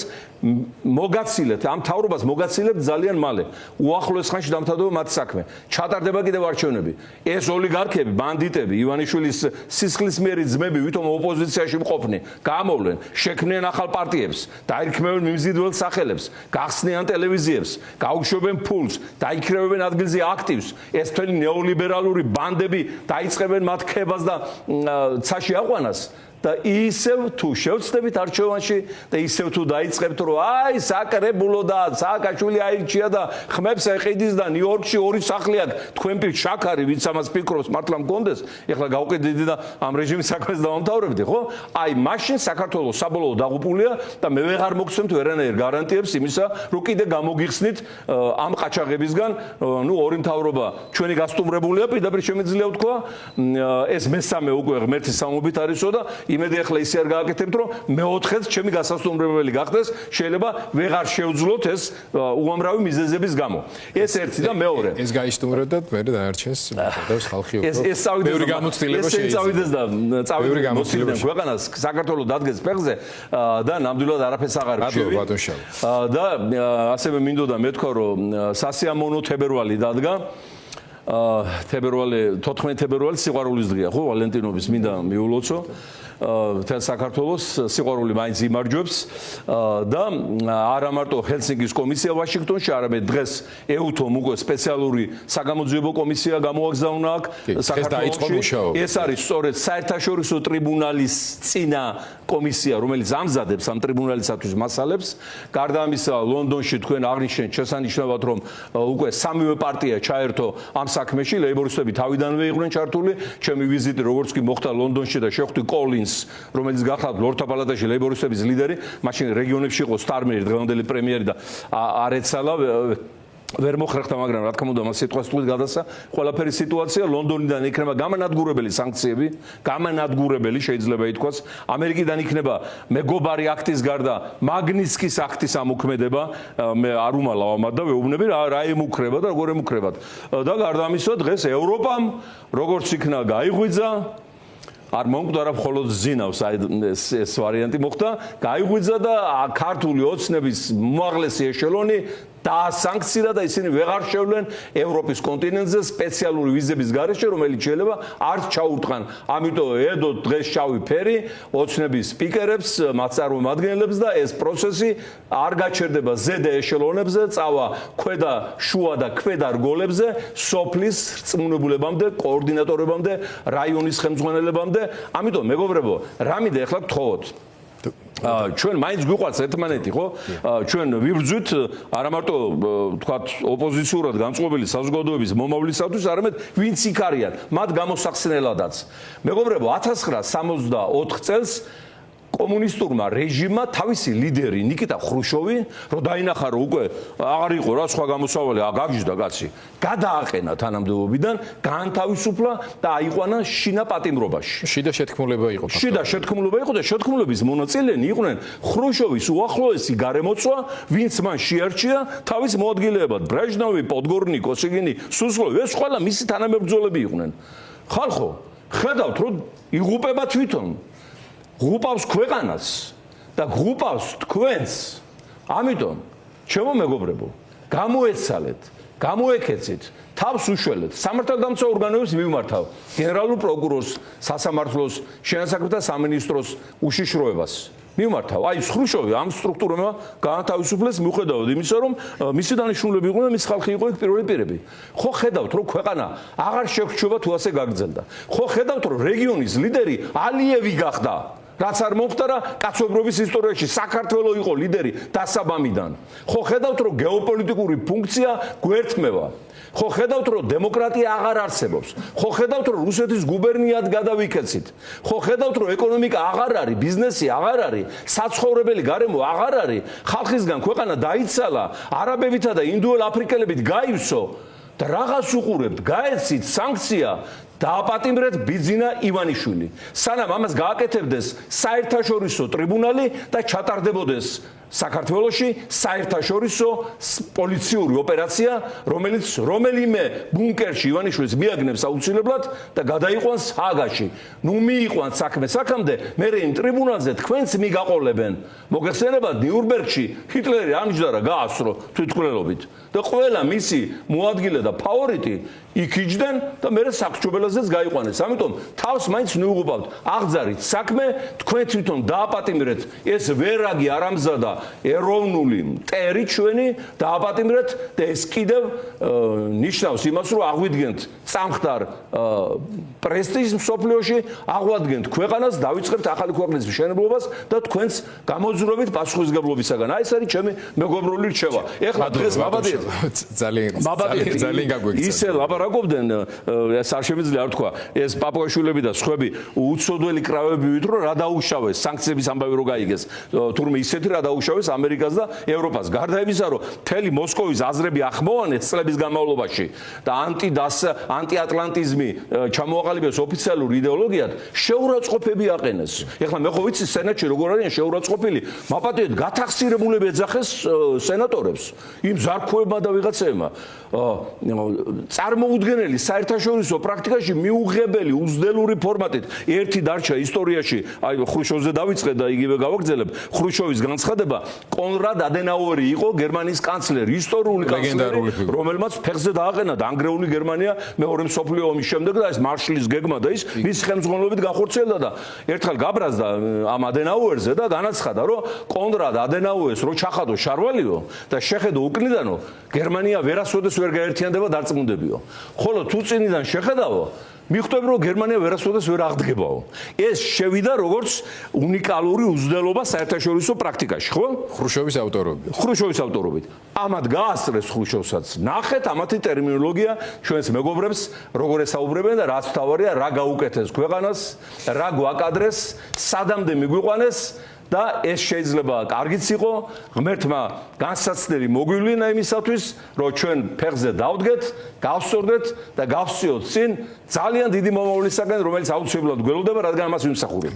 მოგაცილებთ, ამ თავრობას მოგაცილებთ ძალიან მალე. უახლოეს ხანში დამთავრდება მათ საქმე. ჩატარდება კიდევ არჩევნები. ეს ოლიგარქები, ბანდიტები, ივანიშვილის სისხლისმიერი ძმები, ვითომ ოპოზიციაში მყოფნი, გამოვლენ, შექმნიან ახალ პარტიებს, დაირქმევენ მიმზიდველ სახელებს, გახსნიან ტელევიზიებს, გაუშვებენ ფულს, დაიქრევენ ადგილზე აქტივს. ეს მთელი ნეოლიბერალური ბანდები დაიწყებენ მათ ქებას და ცაში აყვანას. და ისევ თუ შევცდებით არჩევანში და ისევ თუ დაიწყებთ რომ აი საკრებულო და სააკაშვილი აირჩია და ხმებს ეყიდის და ნიუ-იორკში ორი სახლი აქვს თქვენ პირ შაქარი ვინც ამას ფიქრობს მართლა მგონდეს ეხლა გავყიდდი და ამ რეჟიმის საქმეს დავამთავრებდი ხო აი მაშინ საქართველოს საბოლოო დაღუპულია და მე ვეღარ მოგცემთ ვერანაირ გარანტიებს იმისა რომ კიდე გამოგიხსნით ამ ყაჩაღებისგან ნუ ორი მთავრობა ჩვენი გასტუმრებულია პირდაპირ შემიძლია ვთქვა ეს მესამე უკვე ღმერთის სამობით არისო და იმედი ახლა ისე არ გააკეთებთ რომ მეოთხეც ჩემი გასასტუმრებელი გახდეს შეიძლება ვეღარ შევძლოთ ეს უამრავი მიზეზების გამო ეს ერთი და მეორე ეს გაისტუმროთ და მე დაარჩეს მოხდავს ხალხი უფრო ეს წავიდეს ბევრი გამოცდილება წავიდეს და წავიდეს ქვეყანას საქართველოს დადგეს ფეხზე და ნამდვილად არაფერს აღარ რჩევი და ასევე მინდოდა მეთქვა რომ სასიამოვნო თებერვალი დადგა თებერვალი 14 თებერვალი სიყვარულის დღეა ხო ვალენტინობის მინდა მიულოცო თელ საქართველოს სიყვარული მაინც იმარჯვებს და არა მარტო ჰელსინკის კომისია ვაშინგტონში, არამედ დღეს ეუთომ უკვე სპეციალური საგამოძიებო კომისია გამოაგზავნა აქ საქართველოში. ეს არის სწორედ საერთაშორისო ტრიბუნალის წინა კომისია, რომელიც ამზადებს ამ ტრიბუნალისათვის მასალებს. გარდა ამისა, ლონდონში თქვენ აღნიშნეთ შესანიშნავად, რომ უკვე სამივე პარტია ჩაერთო ამ საქმეში, ლეიბორისტები თავიდანვე იყვნენ ჩართული. ჩემი ვიზიტი როგორც კი მოხდა ლონდონში და შეხვდი კოლინს რომელიც გახლავთ ლორდთა პალატაში ლეიბორისტების ლიდერი, მაშინ რეგიონებში იყო სტარმერი, დღევანდელი პრემიერი და არ ეცალა ვერ მოხრეხდა, მაგრამ რა თქმა უნდა მას სიტყვას თვლით გადასცა ყველაფერი სიტუაცია ლონდონიდან იქნება გამანადგურებელი სანქციები, გამანადგურებელი შეიძლება ითქვას, ამერიკიდან იქნება მეგობარი აქტის გარდა მაგნიცკის აქტის ამოქმედება, მე არ უმალავ ამათ და ვეუბნები რა ემუქრება და როგორ ემუქრებათ და გარდა ამისა დღეს ევროპამ როგორც იქნა გაიღვიძა არ მომკვდარა მხოლოდ ზინავს ეს ვარიანტი მოხდა გაიღვიძა და ქართული ოცნების უმაღლესი ეშელონი დაასანქცია და ისინი ვეღარ შევლენ ევროპის კონტინენტზე სპეციალური ვიზების გარეშე რომელიც შეიძლება არც ჩაურტყან ამიტომ ედოთ დღეს შავი ფერი ოცნების სპიკერებს მათ წარმომადგენლებს და ეს პროცესი არ გაჩერდება ზედა ეშელონებზე წავა ქვედა შუა და ქვედა რგოლებზე სოფლის რწმუნებულებამდე კოორდინატორებამდე რაიონის ხელმძღვანელებამდე ამიტომ მეგობრებო რა მინდა ახლა გთხოვოთ ჩვენ მაინც გვიყვარს ერთმანეთი, ხო? ჩვენ ვიბრძვით არა მარტო თქვათ ოპოზიციურად განწყობილი საზოგადოების მომავლისათვის, არამედ ვინც იქ არიან, მათ გამოსახსნელადაც. მეგობრებო, 1964 წელს კომუნისტურმა რეჟიმმა თავისი ლიდერი ნიკიტა ხრუშოვი, რომ დაინახა რომ უკვე აღარ იყო რა სხვა გამოსავალი, გაგიჟდა კაცი, გადააყენა თანამდებობიდან, გაანთავისუფლა და აიყვანა შინა პატიმრობაში. შიდა შეთქმულება იყო. შიდა შეთქმულება იყო და შეთქმულების მონაწილენი იყვნენ ხრუშოვის უახლოესი გარემოცვა, ვინც მან შეარჩია თავის მოადგილეებად. ბრეჟნევი, პოდგორნიკოს, იგინი, სუსლოვი, ეს ყველა მისი თანამებრძოლები იყვნენ. ხალხო, ხედავთ რომ იღუპება თვითონ ღუპავს ქვეყანას და ღუპავს თქვენს. ამიტომ, ჩემო მეგობრებო, გამოეცალეთ, გამოეკეცით, თავს უშველეთ, სამართალდამცავ ორგანოებს მიმართავ, გენერალურ პროკურორს, სასამართლოს, შენასაქმეთა სამინისტროს უშიშროებას. მიმართავ. აი, ხრუშოვი ამ სტრუქტურებმა გაანთავისუფლეს მიუხედავად იმისა, რომ მისი დანიშნულები იყვნენ, მის ხალხი იყო იქ პირველი პირები. ხო ხედავთ, რომ ქვეყანა აღარ შეგვჩება თუ ასე გაგრძელდა. ხო ხედავთ, რომ რეგიონის ლიდერი ალიევი გახდა. რაც არ მომხდარა კაცობრიობის ისტორიაში, საქართველო იყო ლიდერი დასაბამიდან. ხო ხედავთ, რომ გეოპოლიტიკური ფუნქცია გვერთმევა. ხო ხედავთ, რომ დემოკრატია აღარ არსებობს. ხო ხედავთ, რომ რუსეთის გუბერნიად გადავიქეცით. ხო ხედავთ, რომ ეკონომიკა აღარ არის, ბიზნესი აღარ არის, საცხოვრებელი გარემო აღარ არის, ხალხისგან ქვეყანა დაიცალა, არაბებითა და ინდოელ აფრიკელებით გაივსო და რაღაც უყურებთ, გაეცით სანქცია. დააპატიმრეთ ბიძინა ივანიშვილი. სანამ ამას გააკეთებდეს საერთაშორისო ტრიბუნალი და ჩატარდებოდეს საქართველოში საერთაშორისო პოლიციური ოპერაცია, რომელიც რომელიმე ბუნკერში ივანიშვილის მიაგნებს აუცილებლად და გადაიყვანს ჰაგაში. ნუ მიიყვანთ საქმე საქამდე, მერე იმ ტრიბუნალზე თქვენც მიგაყოლებენ. მოგეხსენებათ ნიურნბერგში ჰიტლერი ამჯდარა გაასწრო თვითმკვლელობით და ყველა მისი მოადგილე და ფავორიტი იქიჯდნენ და მერე საქმრობელაზეც გაიყვანეს. ამიტომ თავს მაინც ნუღუბავთ. აღძარით საქმე, თქვენ თვითონ დააპატიმრეთ ეს ვერაგი არამზადა ეროვნული მტერი ჩვენი დააპატიმრეთ და ეს კიდევ ნიშნავს იმას, რომ აღვიდგენთ წამხდარ პრესტიჟს მსოფლიოში, აღვადგენთ ქვეყანას, დავიწყებთ ახალი ქვეყნის მშენებლობას და თქვენც გამოძრობით პასუხისმგებლობისაგან. აი ეს არის ჩემი მეგობრული რჩევა. ეხლა დღეს მაბადიეთ ძალიან გაგვექცა. ისე ლაპარაკობდნენ, ეს არ შემიძლია არ თქვა, ეს პაპუაშვილები და სხვები უცოდველი კრავები ვით, რომ რა დაუშავეს სანქციების ამბავი რო გაიგეს, თურმე ისეთი რა დაუშავეს ამერიკას და ევროპას. გარდა იმისა, რომ მთელი მოსკოვის აზრები ახმოვანეს წლების განმავლობაში და ანტიატლანტიზმი ჩამოაყალიბეს ოფიციალურ იდეოლოგიად, შეურაცხყოფები აყენეს. ეხლა მე ხო ვიცი სენატში როგორ არიან შეურაცხყოფილი, მაპატიეთ გათახსირებულები ეძახეს სენატორებს, იმ ზარქოებმა და ვიღაცებმა. წარმოუდგენელი საერთაშორისო პრაქტიკაში მიუღებელი უზდელური ფორმატით ერთი დარჩა ისტორიაში, აი ხრუშოვზე დავიწყე და იგივე გავაგრძელებ. ხრუშოვის განცხადება, კონრად ადენაუერი იყო გერმანიის კანცლერი, ისტორიული კანცლერი, რომელმაც ფეხზე დააყენა დანგრეული გერმანია მეორე მსოფლიო ომის შემდეგ და ეს მარშლის გეგმა და ის მის ხელმძღვანელობით განხორციელდა და ერთხელ გაბრაზდა ამ ადენაუერზე და განაცხადა, რომ კონრად ადენაუერს რო ჩახადო შარვალიო და შეხედო უკნიდანო, გერმანია ვერასოდეს ვერ გაერთიანდება დარწმუნდებიო. ხოლო თუ წინიდან შეხედავო, მიხვდები რომ გერმანია ვერასოდეს ვერ აღდგებაო. ეს შევიდა როგორც უნიკალური უზრდელობა საერთაშორისო პრაქტიკაში, ხო? ხრუშოვის ავტორობით. ხრუშოვის ავტორობით. ამათ გაასწრეს ხრუშოვსაც. ნახეთ ამათი ტერმინოლოგია ჩვენს მეგობრებს როგორ ესაუბრებენ და რაც თავარია რა გაუკეთეს ქვეყანას, რა გვაკადრეს, სადამდე მიგვიყვანეს. და ეს შეიძლება კარგიც იყო, ღმერთმა განსაცდელი მოგვივლინა იმისათვის, რომ ჩვენ ფეხზე დავდგეთ, გავსწორდეთ და გავსწიოთ წინ ძალიან დიდი მომავლისაგან, რომელიც აუცილებლად გველოდება, რადგან ამას ვიმსახურებთ.